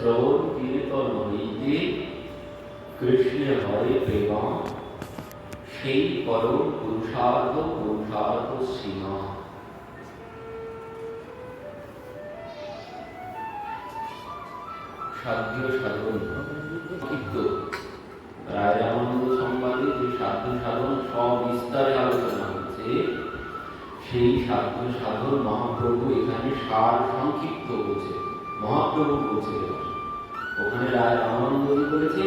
শ্রবণ কীর্তন হইতে কৃষ্ণ হয় প্রেম, সেই পরম পুরুষার্থ সীমা। সাধ্য সাধন রায় রামানন্দ সংবাদে যে সাধ্য সাধন সবিস্তারে আলোচনা হচ্ছে, সেই সাধ্য সাধন মহাপ্রভু এখানে সার সংক্ষিপ্ত বলছে। মহাপ্রভু বলছে, ওখানে রায় রামানন্দজি বলেছে,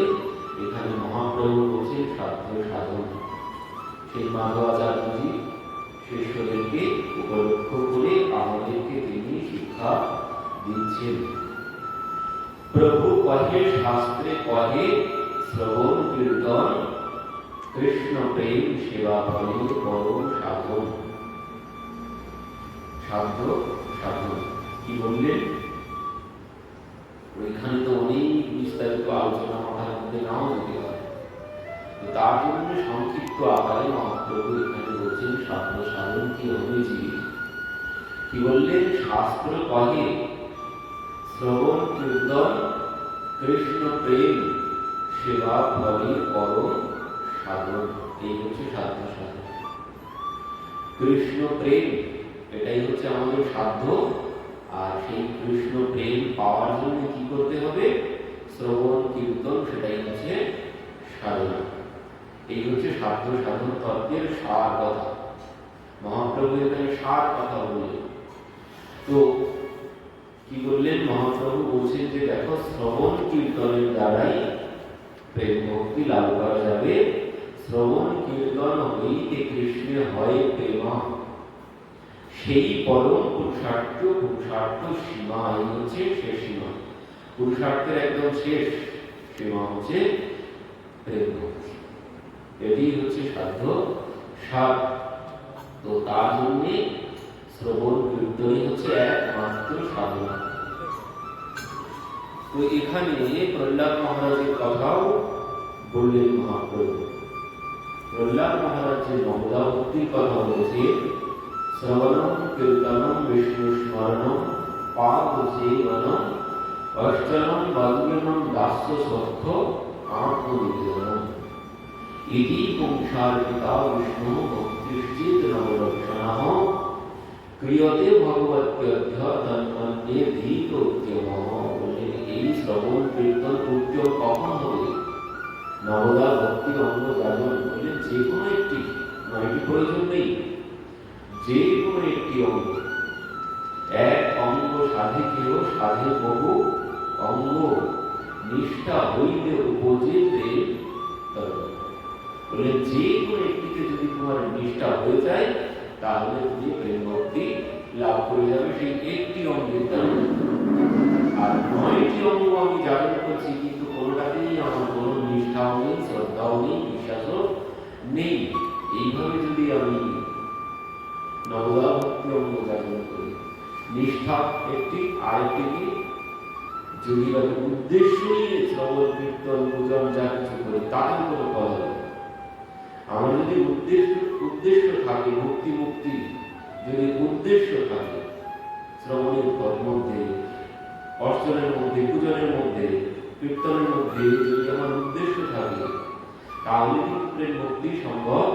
এখানে মহাপ্রভু বলছে সাধ্য সাধন। সেই মাধবাচার্যজি শিষ্যদেরকে উপলক্ষ করে আমাদেরকে তিনি শিক্ষা দিচ্ছেন। প্রভু কহে শাস্ত্রে কহে, শ্রবণ কীর্তন কৃষ্ণ প্রেম সেবা ফলে পরম সাধন। সাধ্য সাধন কি বললেন? ওইখানে তো অনেক বিস্তারিত আলোচনা মাথার মধ্যে নাও যেতে হয়, তো তার জন্য সংক্ষিপ্ত আকারে মহাপ্রভু এখানে বলছেন সাধ্য সাধন কি হবে জীবিত। কি বললেন? শাস্ত্র কহে শ্রবণ কীর্তন কৃষ্ণ প্রেম সেবা ফলে পরম সাধন। এই হচ্ছে সাধ্য সাধন। কৃষ্ণ প্রেম এটাই হচ্ছে আমাদের সাধ্য। আর সেই কৃষ্ণ প্রেম পাওয়ার জন্য কি করতে হবে? শ্রবণ কীর্তন, সেটাই হচ্ছে সাধনা। এই হচ্ছে সাধ্য সাধন তত্ত্বের সার কথা। মহাপ্রভু এখানে সার কথা বললেন। তো কি বললেন? মহাপ্রভু বলছেন যে দেখো, শ্রবণ কীর্তনের দ্বারাই প্রেম ভক্তি লাভ করা যাবে। শ্রবণ কীর্তন হইতে কৃষ্ণে হয় প্রেম, সেই পরম পুরুষার্থ সীমা। এই হচ্ছে শেষ সীমা। পুরুষার্থের একদম শেষ সীমা হচ্ছে প্রেম ভক্তি। এটি হচ্ছে সাধ্য সাধ। তো তার জন্য শ্রবণ কীর্তনই হচ্ছে একমাত্র সাধনা। তো এখানে প্রহ্লাদ মহারাজের কথাও বললেন মহাপ্রভু। প্রহ্লাদ মহারাজ যে নবদা ভক্তির কথা বলেছে, শ্রবণম কীর্তনম বিষ্ণু স্মরণম পাদ সেবনম অষ্টনম বন্দনম দাস্য সত্য আত্মনিবেদনম ইতি পুংসার্পিতা বিষ্ণু ভক্তিশ্চিত নবলক্ষণাঃ ক্রিয়তে ভগবত্যধ্য তন্মধ্যে ধীত উদ্যমঃ। বললেন এই শ্রবণ কীর্তন উদ্যম কখন হবে? নবদা ভক্তি অঙ্গ যাজন। বললেন যে কোনো একটি, নয়টি প্রয়োজন নেই, যে কোনো একটি অঙ্গ। এক অঙ্গ সাধিকেও সাধে বহু অঙ্গ, নিষ্ঠা হইলে উপজে প্রেম তরঙ্গ। বললেন যে কোনো একটিতে যদি তোমার নিষ্ঠা হয়ে যায়, তাহলে তুমি প্রেম ভক্তি লাভ করে যাবে সেই একটি অঙ্গের দ্বারা। আর ৯টি অঙ্গ আমি যাপন করছি, কিন্তু কোনোটাতেই আমার কোনো নিষ্ঠাও নেই, শ্রদ্ধাও নেই, বিশ্বাসও নেই। এইভাবে যদি আমি নবদা ভক্তি অঙ্গ যাপন করি, নিষ্ঠা একটি, আরেকটি কি, যদি আমি উদ্দেশ্য নিয়ে শ্রবণ কীর্তন পূজন যা কিছু করি, তাদের কোনো ফল হবে। আমার যদি উদ্দেশ্য থাকে মুক্তি মুক্তি, যদি উদ্দেশ্য থাকে শ্রবণের মধ্যে, অর্চনের মধ্যে, পূজনের মধ্যে, কীর্তনের মধ্যে, যদি আমার উদ্দেশ্য থাকে, তাহলে কিন্তু প্রেম ভক্তি সম্ভব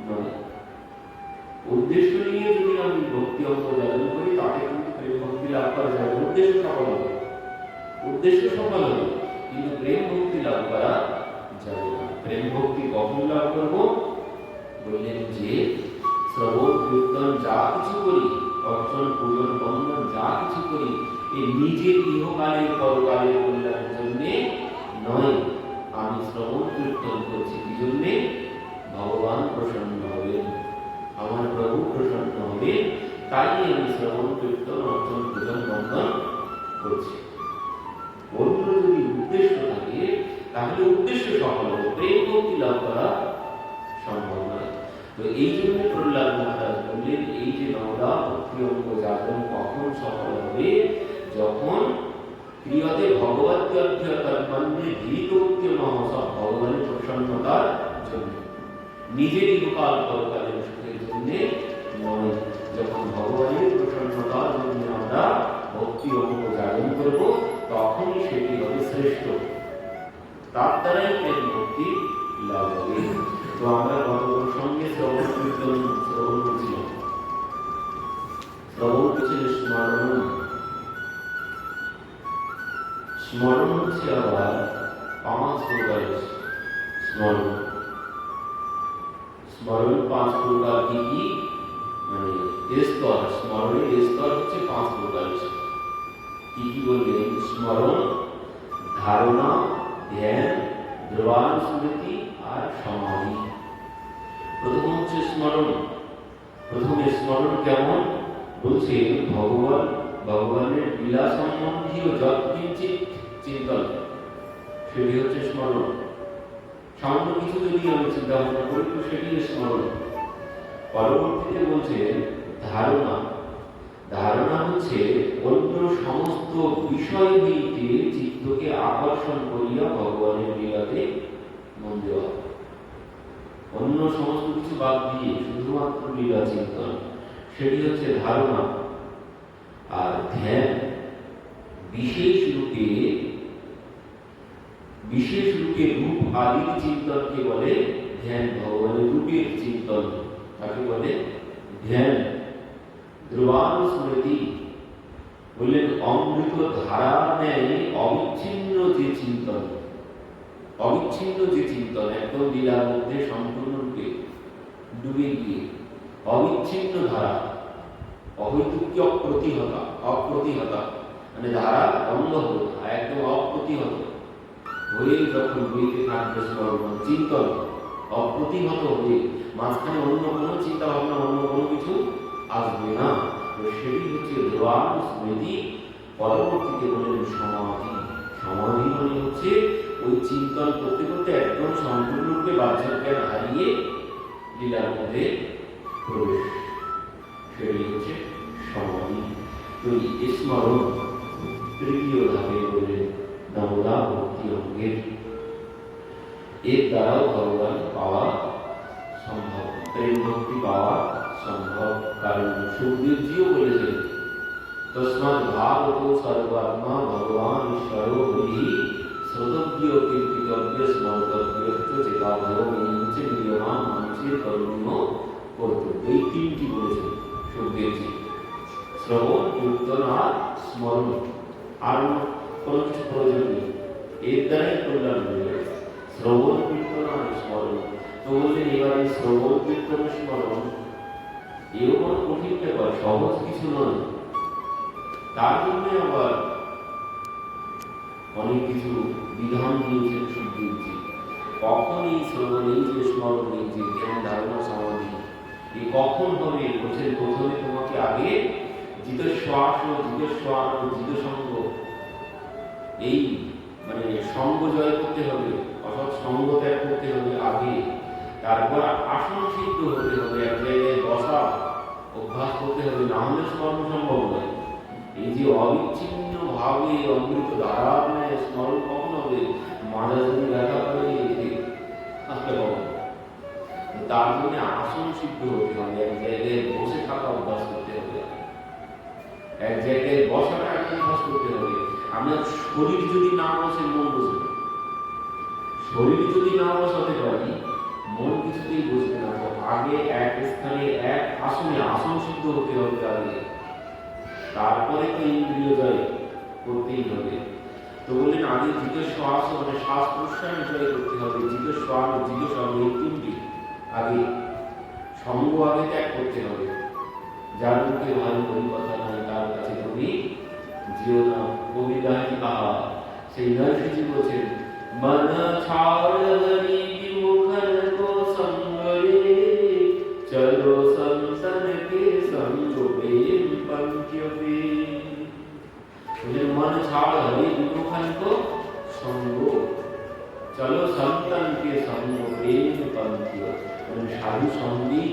নয়। উদ্দেশ্য নিয়ে যদি আমি ভক্তি অঙ্গ যাপন করি, তাতে কিন্তু প্রেম ভক্তি লাভ করা যাবে। উদ্দেশ্য সফল হবে, কিন্তু প্রেম ভক্তি লাভ করা যাবে না। প্রেম ভক্তি কখন লাভ করব? বললেন যে শ্রবণ কীর্তন যা কিছু করি, অর্চন পূজন বন্ধন যা কিছু করি, এই নিজের ইহকালের পরকালের কল্যাণের জন্য নয়। আমি শ্রবণ কীর্তন করছি কি জন্যে? ভগবান প্রসন্ন হবেন, আমার প্রভু প্রসন্ন হবে, তাই আমি শ্রবণ কীর্তন অর্চন পূজন বন্ধন করছি। অন্য যদি উদ্দেশ্য থাকে, তাহলে উদ্দেশ্য সফল হবে, প্রেম ভক্তি লাভ করা সম্ভব নয়। তো এই জন্য প্রহ্লাদ মহারাজ বললেন এই যে নবদা ভক্তি অঙ্গ যাপন কখন সফল হবে? যখন ক্রিয়তে ভগবত্যর্থ তন্মধ্যে ধীত উদ্যমঃ, সব ভগবানের প্রসন্নতার জন্য, নিজের ইহকাল পরকালের সুখের জন্য নয়। যখন ভগবানের প্রসন্নতার জন্য আমরা ভক্তি অঙ্গ যাপন করব, তখনই সেটি হবে শ্রেষ্ঠ, তার দ্বারাই প্রেম ভক্তি লাভ হবে। তো আমরা গত প্রসঙ্গে শ্রবণ কীর্তন শ্রবণ করছিলাম। শ্রবণ হচ্ছে স্মরণ, স্মরণ হচ্ছে আবার 5 প্রকারের স্মরণ। স্মরণ 5 প্রকার কি কি, মানে স্তর, স্মরণের স্তর হচ্ছে 5 প্রকারের। কি কি বললেন? স্মরণ, ধারণা, ধ্যান, ধ্রুবানুস্মৃতি আর সমাধি। প্রথম হচ্ছে স্মরণ। প্রথমে স্মরণ কেমন বলছে? ভগবানের লীলা সম্বন্ধীয় যৎকিঞ্চিৎ চিন্তন, সেটি হচ্ছে স্মরণ। সামান্য কিছু যদি আমি চিন্তা ভাবনা করি তো সেটি স্মরণ। পরবর্তীতে বলছে ধারণা। ধারণা হচ্ছে অন্য সমস্ত বিষয় হইতে চিত্তকে আকর্ষণ করিয়া ভগবানের লীলাতে মন দেওয়া। অন্য সমস্ত কিছু বাদ দিয়ে শুধুমাত্র লীলা চিন্তন, সেটি হচ্ছে ধারণা। আর ধ্যান, বিশেষ রূপে রূপ আদির চিন্তনকে বলে ধ্যান। ভগবানের রূপের চিন্তন তাকে বলে ধ্যান। ধ্রুবানুস্মৃতি বললেন অমৃত ধারার ন্যায় অবিচ্ছিন্ন যে চিন্তন, অবিচ্ছিন্ন যে চিন্তন, একদম লীলার মধ্যে সম্পূর্ণরূপে ডুবে গিয়ে অবিচ্ছিন্ন ধারা, অহৈতুক্য অপ্রতিহতা, মানে ধারা বন্ধ হলো না, একদম অপ্রতিহত হয়ে যখন বইতে থাকবে স্মরণ চিন্তন, অপ্রতিহত হয়ে মাঝখানে অন্য কোনো চিন্তা ভাবনা, অন্য কোনো কিছু আসবে না, সেটি হচ্ছে ধ্রুবানুস্মৃতি। পরবর্তীতে বললেন সমাধি। সমাধি মানে হচ্ছে ওই চিন্তন করতে করতে একদম সম্পূর্ণরূপে বাহ্য জ্ঞান হারিয়ে লীলার মধ্যে প্রবেশ, সেটি হচ্ছে সমাধি। তো এই স্মরণ তৃতীয় ধাপে বললেন নবদা ভক্তি অঙ্গের। এর দ্বারাও ভগবান পাওয়া সম্ভব, প্রেম ভক্তি পাওয়া সম্ভব। কারণ সুখদেবজিও বলেছেন তস্মাৎ ভাগবত সর্বাত্মা ভগবান ঈশ্বর হরি শ্রোতব্য কীর্তিতব্য স্মরতব্য চেতাভয়। এই হচ্ছে নিয়মান মানুষের করণীয় কর্তব্য। এই 3টি বলেছেন সুখদেবজি, শ্রবণ, কীর্তন আর স্মরণ। আর কোনো কিছু প্রয়োজন নেই, এর দ্বারাই কল্যাণ হয়ে গেছে। শ্রবণ, কীর্তন আর স্মরণ। তো বললেন এবারে শ্রবণ, কীর্তন, স্মরণ এও কোনো কঠিন ব্যাপার, সহজ কিছু নয়। তার জন্য আবার অনেক কিছু বিধান দিয়েছেন সুখদেবজি। কখন এই শ্রবণ, এই যে স্মরণ, এই যে জ্ঞান, ধারণা, সমাধি, এই কখন হবে? বলছেন প্রথমে তোমাকে আগে জিতশ্বাস ও জিতস্বান ও জিতসঙ্গ, এই মানে সঙ্গ জয় করতে হবে, অর্থাৎ সঙ্গ ত্যাগ করতে হবে আগে। তারপর আসন সিদ্ধ হতে হবে, এক জায়গায় বসা অভ্যাস করতে হবে, না হলে স্মরণ সম্ভব নয়। এই যে অবিচ্ছিন্ন ভাবে অমৃত ধারার ন্যায় স্মরণ কখন হবে? মাজা যদি ব্যথা করে থাকতে হবে, তার জন্য আসন সিদ্ধ হতে হবে, এক জায়গায় বসে থাকা অভ্যাস করতে হবে, এক জায়গায় বসাটা অভ্যাস করতে হবে। আপনার শরীর যদি না বসে, মন বসে, শরীর যদি না বসাতে পারি, মন কিছুতেই বসবে না। আগে এক স্থানে এক আসনে আসন সিদ্ধ হতে হবে আগে, তারপরে তো ইন্দ্রিয় জয় করতেই হবে। তো বললেন আগে জিতশ্বাস মানে শ্বাস প্রশ্বাস জয় করতে হবে, জিতশ্বাস ও জিতসঙ্গ এই 3টি আগে, সঙ্গ আগে ত্যাগ করতে হবে। যার মুখে ভালো কোনো কথা নয় তার কাছে তুমি যেও না। কবিতাটি কাহা সেই নরসিংহ বলছেন মন ছাড় হরি বিমুখর কো সঙ্গ রে চলো संतन के संग प्रेम पंक्ति। मन छाड़ हरि विमुखन को संग चलो संतन के संग प्रेम पंक्ति। साधु संगी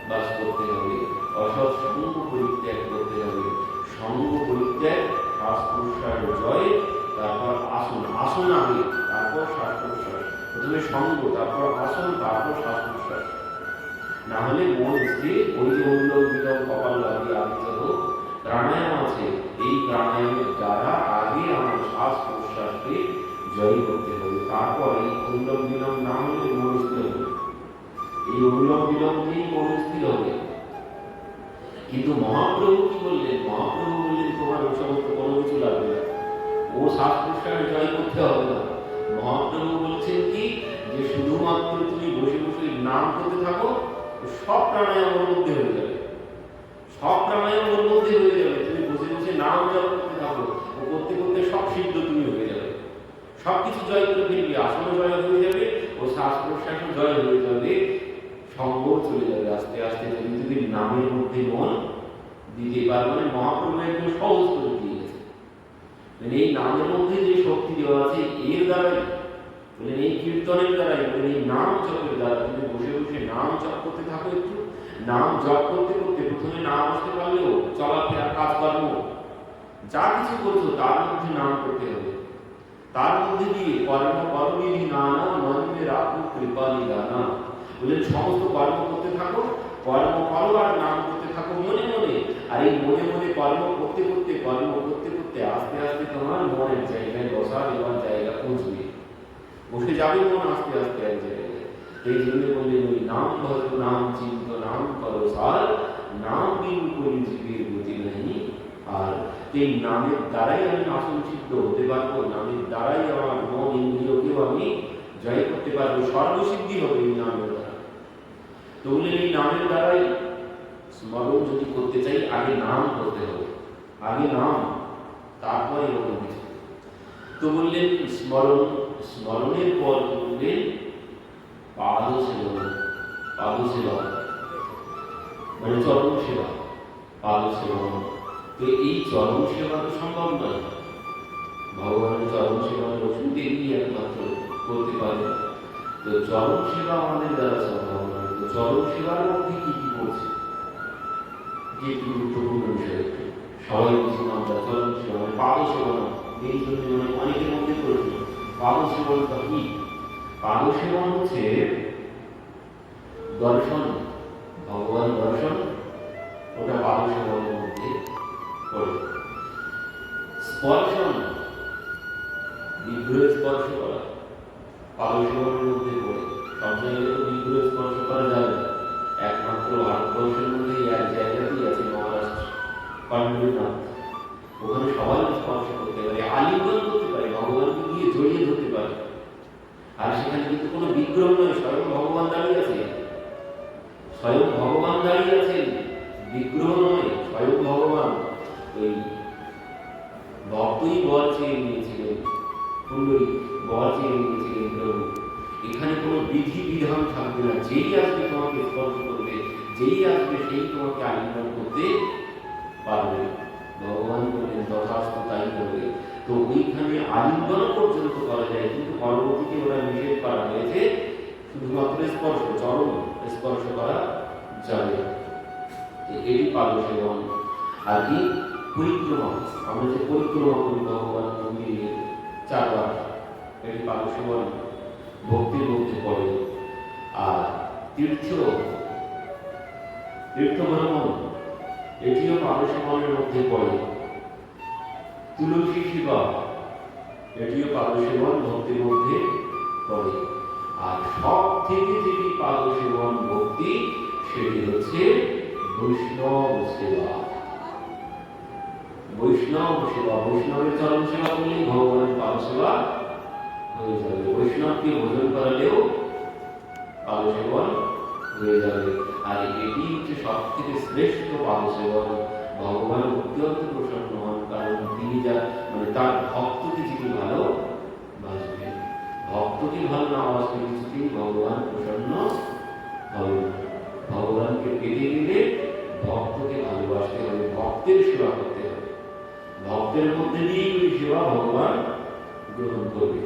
বাস করতে হবে, অসৎ সঙ্গ পরিত্যাগ করতে হবে। সঙ্গ পরিত্যাগ, শ্বাস প্রশ্বাস জয়, তারপর আসন, আসন আগে, তারপর শ্বাস প্রশ্বাস। প্রথমে সঙ্গ, তারপর আসন, তারপর শ্বাস প্রশ্বাস। না হলে মন স্থির, ওই যে অনুলোম বিলোম কপাল লাগিয়ে আদিত প্রাণায়াম আছে, এই প্রাণায়ামের দ্বারা আগে আমার শ্বাস প্রশ্বাসকে জয় করতে হবে, তারপর এই অনুলোম বিলোম না হলে মন স্থির হবে, এই অনুলোম বিলোম দিয়েই মন স্থির হবে। কিন্তু মহাপ্রভু কি বললেন? মহাপ্রভু বললেন তোমার ওই সমস্ত কোনো কিছু লাগবে না, ও শ্বাস প্রশ্বাস জয় করতে হবে না। মহাপ্রভু বলছেন কি, যে শুধুমাত্র তুমি বসে বসে নাম করতে থাকো, সব প্রাণায়াম ওর মধ্যে হয়ে যাবে, সব প্রাণায়াম ওর মধ্যে হয়ে যাবে। তুমি বসে বসে নাম জপ করতে থাকো, ও করতে করতে সব সিদ্ধ তুমি হয়ে যাবে, সবকিছু জয় করে ফেলবে, আসন জয় হয়ে যাবে, ও শ্বাস প্রশ্বাস জয় হয়ে যাবে, সঙ্গ চলে যাবে আস্তে আস্তে। যদি তুমি নামের মধ্যে মন দিতে পারো, মানে মহাপ্রভু একদম সহজ করে দিয়েছে। এই নামের মধ্যে যে শক্তি দেওয়া আছে এর দ্বারাই, বলেন এই কীর্তনের দ্বারাই, বলেন এই নাম জপের দ্বারা তুমি বসে বসে নাম জপ করতে থাকো। একটু নাম জপ করতে করতে প্রথমে না বসতে পারলেও চলাফেরা কাজকর্ম যা কিছু করছো তার মধ্যে নাম করতে হবে, তার মধ্যে দিয়ে কর্ম করবিধি নানা মনে রাখো কৃপালি দানা, বলেন সমস্ত কর্ম করতে থাকো, কর্ম করো আর নাম করতে থাকো মনে মনে। আর এই মনে মনে কর্ম করতে করতে আস্তে আস্তে তোমার মনের জায়গায় বসার এবার জায়গা পৌঁছবে, বসে যাবে মন আস্তে আস্তে এক জায়গায়। এই জন্য বললেন ওই নাম ভজ নাম চিন্ত নাম করো সার, নাম বিন করি জীবের গতি নেই। আর এই নামের দ্বারাই আমি আসন সিদ্ধ হতে পারবো, নামের দ্বারাই আমার মন ইন্দ্রিয়কেও আমি জয় করতে পারবো, সর্বসিদ্ধি হবে এই নামের দ্বারা। তো বললেন এই নামের দ্বারাই স্মরণ যদি করতে চাই আগে নাম করতে হবে, আগে নাম তারপরে এরকম কিছু। তো বললেন স্মরণ, স্মরণের পর বললেন পাদ সেবা, পাদ সেবা মানে চরণ সেবা, পাদ সেবা। তো এই চরণ সেবা তো সম্ভব নয়, ভগবানের চরণ সেবা লক্ষ্মী দেবী একমাত্র করতে পারে। তো চরণ সেবা আমাদের দ্বারা সম্ভব নয়। তো চরণ সেবার মধ্যে কি কি করছে, যে একটু গুরুত্বপূর্ণ বিষয়, সবাই বুঝি আমরা চরণ সেবা মানে পাদ সেবা না, এই জন্য মানে অনেকের মধ্যে করেছে পাদ সেবনটা কি। পাদ সেবন হচ্ছে দর্শন, ভগবান দর্শন, ওটা পাদ সেবনের মধ্যে পড়ে। স্পর্শন, বিগ্রহ স্পর্শ করা পাদ সেবনের মধ্যে পড়ে। সব জায়গায় তো বিগ্রহ স্পর্শ করা যাবে না, একমাত্র ভারতবর্ষের মধ্যে এক জায়গাতেই আছে মহারাষ্ট্র, পাণ্ডুরনাথ, ওখানে সবাই স্পর্শ করতে পারে, আলিঙ্গন করতে পারে, ভগবানকে গিয়ে জড়িয়ে ধরতে পারে। আর সেখানে কিন্তু কোনো বিগ্রহ নয়, স্বয়ং ভগবান দাঁড়িয়ে আছে, স্বয়ং ভগবান দাঁড়িয়ে আছেন, বিগ্রহ নয়, স্বয়ং ভগবান। ওই ভক্তই বর চেয়ে নিয়েছিলেন, পুণ্ডরী বর চেয়ে নিয়েছিলেন প্রভু। এখানে কোনো বিধি বিধান থাকবে না, যেই আসবে তোমাকে স্পর্শ করবে, যেই আসবে সেই তোমাকে আলিঙ্গন করতে পারবে। ভগবান বললেন তথাস্তু তাই করবে। তো ওইখানে আলিঙ্গন পর্যন্ত করা যায়, কিন্তু পরবর্তীতে ওরা নিষেধ করা হয়েছে শুধুমাত্র স্পর্শ, চরণ স্পর্শ করা যাবে। এটি পাদ সেবন। আর কি পরিক্রমা, আমরা যে পরিক্রমা করি ভগবান মন্দিরে চারবার, এটি পাদ সেবন ভক্তির মধ্যে পড়ে। আর তীর্থ ভ্রমণ, এটিও পাদ সেবনের মধ্যে পড়ে। তুলসী সেবা, এটিও পাদ সেবন ভক্তির মধ্যে পড়ে। আর সব থেকে যেটি পাদ সেবন ভক্তি, সেটি হচ্ছে বৈষ্ণব সেবা। বৈষ্ণব সেবা, বৈষ্ণবের চরণ সেবা করলেই ভগবানের পাদ সেবা হয়ে যাবে। বৈষ্ণবকে ভোজন করালেও পাদ সেবন হয়ে যাবে। আর এটি হচ্ছে সব থেকে শ্রেষ্ঠ পাদ সেবন। ভগবান অত্যন্ত প্রসন্ন হন, কারণ তিনি যা মানে তার ভক্তকে যিনি ভালো বাসবেন, ভক্তকে ভালো না বাসবে কিছুতেই ভগবান প্রসন্ন হবে। ভগবানকে পেতে গেলে ভক্তকে ভালোবাসতে হবে, ভক্তের সেবা করতে হবে, ভক্তের মধ্যে দিয়েই ওই সেবা ভগবান গ্রহণ করবে।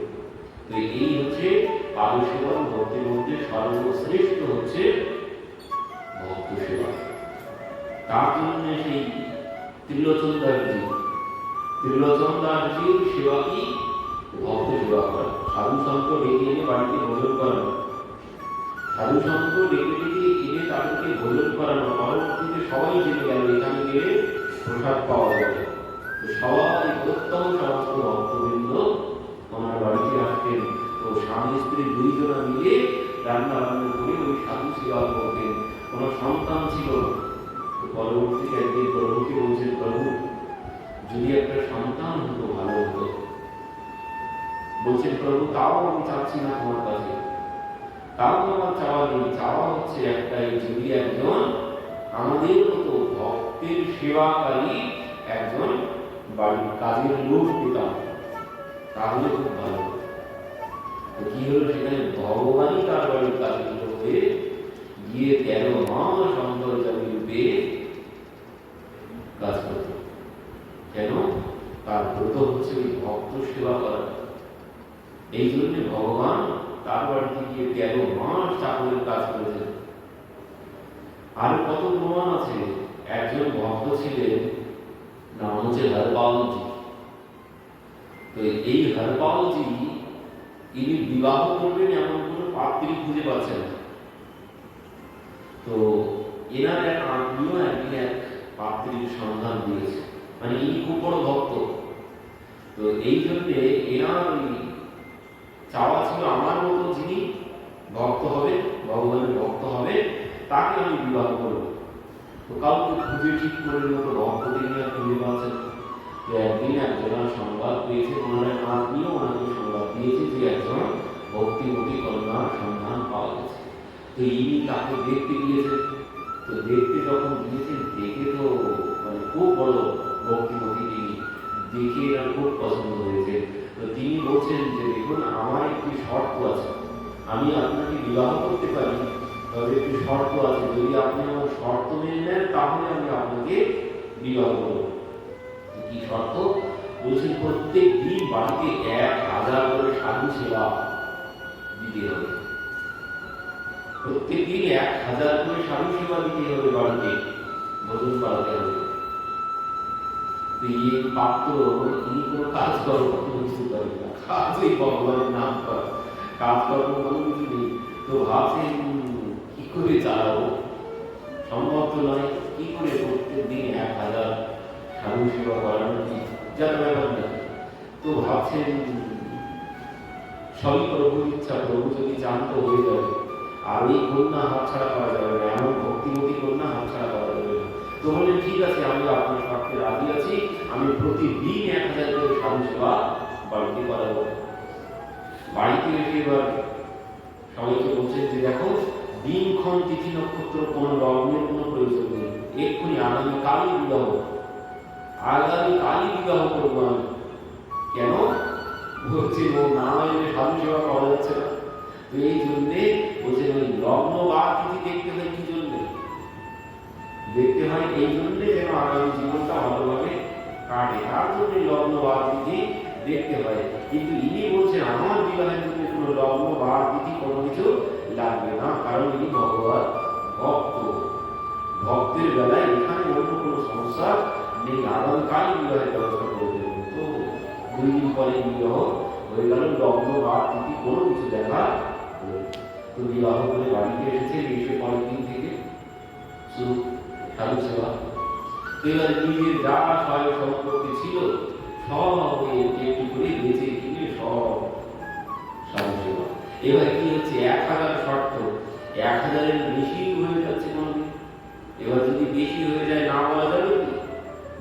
তো এই হচ্ছে পাদ সেবন, ভক্তির মধ্যে সর্বশ্রেষ্ঠ হচ্ছে ভক্ত সেবা। তার জন্য সেই ত্রিলোচন দাসজির সেবা কি ভক্ত সেবা করা, সাধু সন্ত ডেকে এনে বাড়িতে ভোজন করানো, সাধু সন্ত ডেকে এনে তাদেরকে ভোজন করানো। পরবর্তীতে সবাই জেনে গেল এখানে গেলে প্রসাদ পাওয়া যাবে। তো সবাই প্রত্যহ সমস্ত ভক্তবৃন্দ ওনার বাড়িতে আসতেন। তো স্বামী স্ত্রী দুইজনা মিলে রান্না বান্না করে ওই সাধু সেবা করতেন। কোনো সন্তান ছিল না। তো পরবর্তীতে একদিন প্রভুকে বলছেন, প্রভু যদি একটা সন্তান হতো ভালো হতো। বলছেন, প্রভু তাও আমি চাচ্ছি না তোমার কাছে, তাও আমার চাওয়া নেই, চাওয়া হচ্ছে একটাই, যদি একজন আমাদের মতো ভক্তের সেবাকারী একজন বাড়ির কাজের লোক পেতাম তাহলে খুব ভালো। তো কি হলো, সেখানে ভগবানই তার বাড়ির কাজের লোক হয়ে গিয়ে 13 মাস অন্তর্যামী রূপে কাজ করত। কেন? তার ব্রত হচ্ছে ওই ভক্ত সেবা করা। এই জন্য ভগবান তার বাড়িতে গিয়ে 13 মাস চাকরের কাজ করেছেন। আর কত প্রমাণ আছে। একজন ভক্ত ছিলেন, নাম হচ্ছে হরপালজি। তো এই হরপালজি ইনি বিবাহ করবেন এমন কোন পাত্রী খুঁজে পাচ্ছেন না। তো এনার এক আত্মীয় একদিন এক পাত্রীর সন্ধান দিয়েছে, মানে ইনি খুব বড় ভক্ত। তো এই জন্যে এনার চাওয়া ছিল, আমার মতো যিনি ভক্ত হবে, ভগবানের ভক্ত হবে, তাকে আমি বিবাহ করব। তো কাউকে খুঁজে ঠিক করে মতো ভক্ত তিনি আর খুঁজে পাচ্ছেন। তো একদিন একজনের সংবাদ পেয়েছে, ওনার এক আত্মীয় ওনাকে সংবাদ দিয়েছে যে একজন ভক্তিমতী কন্যার সন্ধান পাওয়া গেছে। তো ইনি তাকে দেখতে গিয়েছেন। তো দেখতে যখন গিয়েছেন, দেখে তো মানে খুব বড় ভক্তিমতী তিনি, দেখে এরা খুব পছন্দ হয়েছে। তো তিনি বলছেন যে দেখুন, আমার একটি শর্ত আছে, আমি আপনাকে বিবাহ করতে পারি, তবে একটি শর্ত আছে, যদি আপনি আমার শর্ত মেনে নেন তাহলে আমি আপনাকে বিবাহ করব। কি শর্ত? বলছেন, প্রত্যেক দিন বাড়িতে 1000 করে সাধু সেবা দিতে হবে। প্রত্যেক দিন 1000 করে সাধু সেবা দিতে হবে, বাড়িতে ভোজন করাতে হবে। এই পাত্র ইনি কোনো কাজ করো কিছু করে না, কাজই ভগবানের নাম করা, কাজ কর্ম কোনো কিছু নেই। তো ভাবছেন কি করে চালাবো, সম্ভব তো নয়। কি করে প্রত্যেক দিন 1000 সাধু সেবা করানো কি যার ব্যাপার নেই। তো ভাবছেন সবই প্রভুর ইচ্ছা, প্রভু যদি চান তো হয়ে যাবে। আর এই কন্যা হাতছাড়া করা যাবে না, এমন ভক্তিমতী কন্যা হাতছাড়া করা যাবে না। তো বললেন, ঠিক আছে, আমি আপনার শর্তে রাজি আছি, আমি প্রতিদিন 1000 করে সাধু সেবা বাড়িতে করাবো। বাড়িতে এসে এবার সবাইকে বলছেন যে দেখো, দিনক্ষণ তিথি নক্ষত্র কোন লগ্নের কোনো প্রয়োজন নেই, এক্ষুনি আগামীকালই বিবাহ, আগামীকালই বিবাহ করবো আমি। কেন? বলছে ও না এলে সাধু সেবা করা যাচ্ছে না। তো এই জন্যে বলছে ওই লগ্ন বা তিথি দেখতে হয়। কি জন্য দেখতে হয়? এই জন্যে যেন আগামী জীবনটা ভালোভাবে কাটে, তার জন্য লগ্ন বা তিথি দেখতে হয়। কিন্তু ইনি বলছেন আমার বিবাহের জন্য কোনো লগ্ন বা তিথি কোনো কিছু লাগবে না, কারণ ইনি ভগবান ভক্ত। ভক্তের বেলায় এখানে অন্য কোনো সমস্যা নেই, আগামীকাল বিবাহের ব্যবস্থা করে দেবেন। তো 2 দিন পরে বিবাহ হয়ে গেল, লগ্ন বা তিথি কোনো কিছু দেখা। তো বিবাহ করে বাড়িতে এসেছে, এসে পরের দিন থেকে শুরু সাধু সেবা। এবার নিজের যা সয় সম্পত্তি ছিল সব একটু করে বেঁচে কিনে সব সাধু সেবা। এবার কি হচ্ছে, 1000 শর্ত, 1000-এর বেশি হয়ে যাচ্ছে মনে। এবার যদি বেশি হয়ে যায়, না বলা যাবে কি?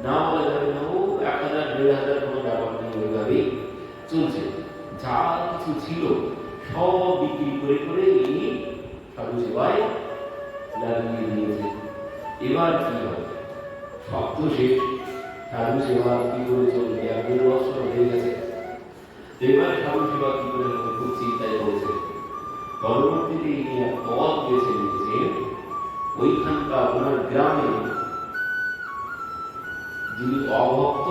না বলা যাবে না। ও 1000 1500 কোনো ব্যাপার নেই, ওইভাবেই চলছে। যা কিছু ছিল সব বিক্রি করে করে ইনি সাধু সেবায় লাগিয়ে দিয়েছে। এবার কি হবে? সব তো শেষ, সাধু সেবা কি করে চলবে? 1 বছর হয়ে গেছে। এবার সাধু সেবা কি করে হবে খুব চিন্তায় পড়েছে। পরবর্তীতে ইনি এক পথ বেছে নিয়েছেন, ওইখানকার ওনার গ্রামে যিনি অভক্ত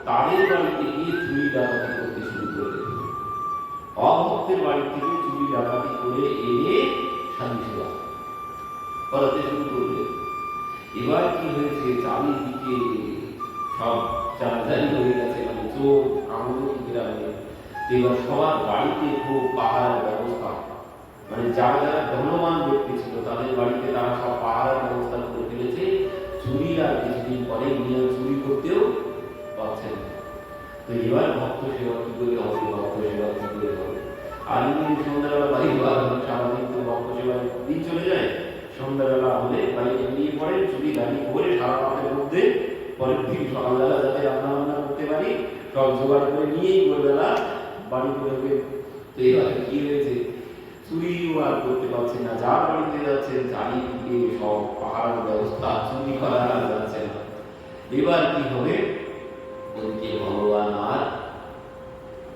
তাদের বাড়িতে গিয়ে চুরি ডাকাতি করতে শুরু করলেন। অভক্তের বাড়ি থেকে চুরি ডাকাতি করে এনে সাধু সেবা করাতে শুরু করলেন। এবার কি হয়েছে, চারিদিকে সব জানজারি হয়ে গেছে, মানে চোর আমাদের গ্রামে। এবার সবার বাড়িতে খুব পাহারার ব্যবস্থা, মানে যারা যারা ধনবান ব্যক্তি ছিল তাদের বাড়িতে তারা সব পাহারার ব্যবস্থা করে দিল। ফেলেছে, চুরি আর কিছুদিন পরে উনি আর চুরি করতেও পারছেন না। তো এবার ভক্ত সেবা কি করে হবে, ভক্ত সেবা কি করে হবে? আর উনি সন্ধ্যাবেলা বাড়ি সারাদিন তো ভক্ত সেবায় দিন চলে যায়, সন্ধ্যাবেলা হলে বাড়িতে নিয়ে পড়েন, চুরি দাঁড়ি করে সারা রাতের মধ্যে পরের দিন সকালবেলা যাতে রান্না বান্না করতে পারি সব জোগাড় করে নিয়েই ভোরবেলা বাড়ি করে। তো এবার কি হয়েছে, চুরিও আর করতে পারছে না, যার বাড়িতে যাচ্ছেন চারিদিকে সব পাহাড়ের ব্যবস্থা, চুরি করা আর যাচ্ছে না। এবার কি হবে, ওদিকে ভগবান আর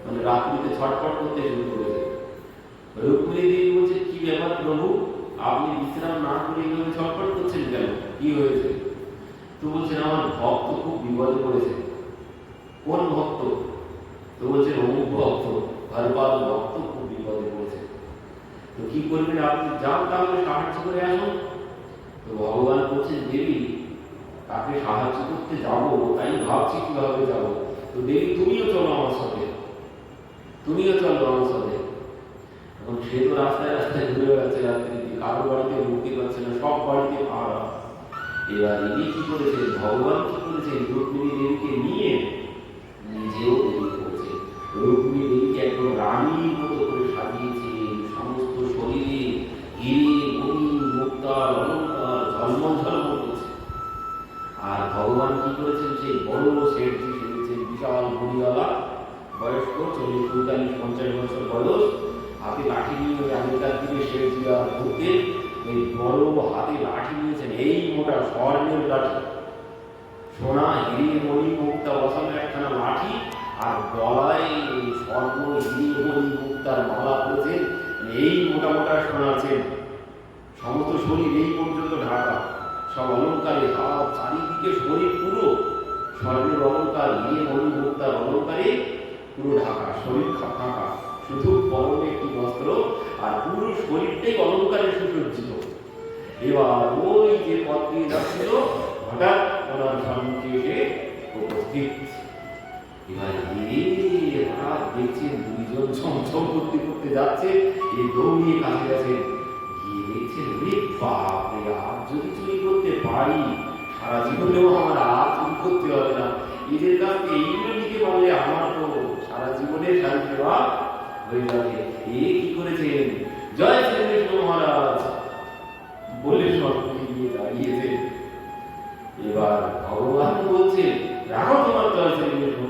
মানে রাত্রিতে ছটফট করতে শুরু করেছে। রুক্মিণী দেবী বলছে, কি ব্যাপার প্রভু, আপনি বিশ্রাম না করে এইভাবে ছটফট করছেন কেন, কি হয়েছে? তো বলছেন, আমার ভক্ত খুব বিপদে পড়েছে। কোন ভক্ত? তো বলছেন, অমুক ভক্ত, হরপাল ভক্ত খুব বিপদে পড়েছে। তো কি করবেন আপনি, যান তাহলে সাহায্য করে আসুন। তো ভগবান বলছেন, দেবী তাকে সাহায্য করতে যাবো, তাই ভাবছি কিভাবে যাবো। তো দেবী তুমিও চলো আমার সাথে, তুমিও চলো আমার সাথে। এবং সে তো রাস্তায় রাস্তায় ঘুরে বেড়াচ্ছে রাত্রি, কারো বাড়িতে ঢুকতে পারছে না, সব বাড়িতে পাহারা। এবার ইনি কি করেছেন, ভগবান কি করেছেন, রুক্মিণী দেবীকে নিয়ে নিজেও দেবী করেছে। রুক্মিণী দেবীকে একদম রানীর মতো করে সাজিয়েছে, সমস্ত শরীরে হিরে মণি মুক্তার অলঙ্কার ঝলমল ঝলমল করছে। আর ভগবান কি করেছেন, সেই বড় শেঠজি সেজেছেন, বিশাল মণিওয়ালা, বয়স্ক 40-45-50 বছর বয়স, হাতে লাঠি নিয়ে ওই আগেকার দিনে শেঠজিরা ঘুরতে ওই বড় হাতে লাঠি নিয়েছেন, এই মোটা স্বর্ণের লাঠি, সোনা হিরে মণি মুক্তা বসানো একখানা লাঠি, আর গলায় স্বর্ণ হিরে মণি মুক্তার মালা করেছেন, এই মোটা মোটা সোনার চেন, সমস্ত শরীর এই পর্যন্ত ঢাকা, সব অলঙ্কারে, হাত চারিদিকে শরীর পুরো স্বর্ণের অলঙ্কার, হিরে মণি মুক্তার অলঙ্কারে পুরো ঢাকা, শরীর ঢাকা, শুধু পরনে একটি বস্ত্র, আর পুরো শরীরটাই অলঙ্কারে সুসজ্জিত। এবার ওই যে পথ দিয়ে যাচ্ছিল, হঠাৎ ওনার সম্মুখে এসে উপস্থিত। এবার হঠাৎ দেখছেন দুইজন ছমছম করতে করতে যাচ্ছে, এই দৌড়িয়ে কাছে গেছে, গিয়ে দেখছেন, বাপরে, আর যদি চুরি করতে পারি সারা জীবনেও আমার আর চুরি করতে হবে না, এদের কাছ থেকে এইগুলো নিতে পারলে আমার তো সারা জীবনের সারি সেবা হয়ে যাবে। এ কি করেছেন, জয় শ্রীকৃষ্ণ মহারাজ বলে সম্মুখে গিয়ে দাঁড়িয়েছে। এবার ভগবান বলছে, রাখো তোমার জয় শ্রীকৃষ্ণ,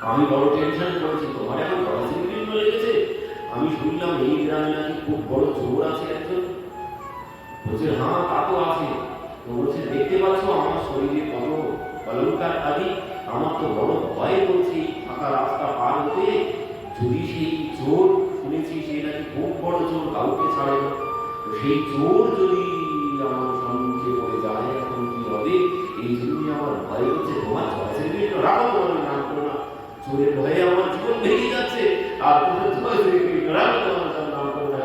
আমি বড় টেনশন করেছি, তোমার এখন জয় শ্রীকৃষ্ণ লেগেছে। আমি শুনলাম এই গ্রামে নাকি খুব বড় চোর আছে একজন। বলছে, হ্যাঁ তা তো আছে। তো বলছে, দেখতে পাচ্ছ আমার শরীরে কত অলঙ্কার আদি, আমার তো বড় ভয় করছে ফাঁকা রাস্তা পার হতে, যদি সেই চোর, শুনেছি সে নাকি খুব বড় চোর, কাউকে ছাড়ে না, সেই চোর যদি আমার সম্মুখে পড়ে যায়, এখন কি হবে, এই জন্যই আমার ভয় হচ্ছে। তোমার জয় শ্রীকৃষ্ণ রাখো, তোমার নাম করো না, চোরের ভয়ে আমার জীবন ভেঙে যাচ্ছে, আর তোমার জয় শ্রীকৃষ্ণ রাখো, তোমার নাম করো না।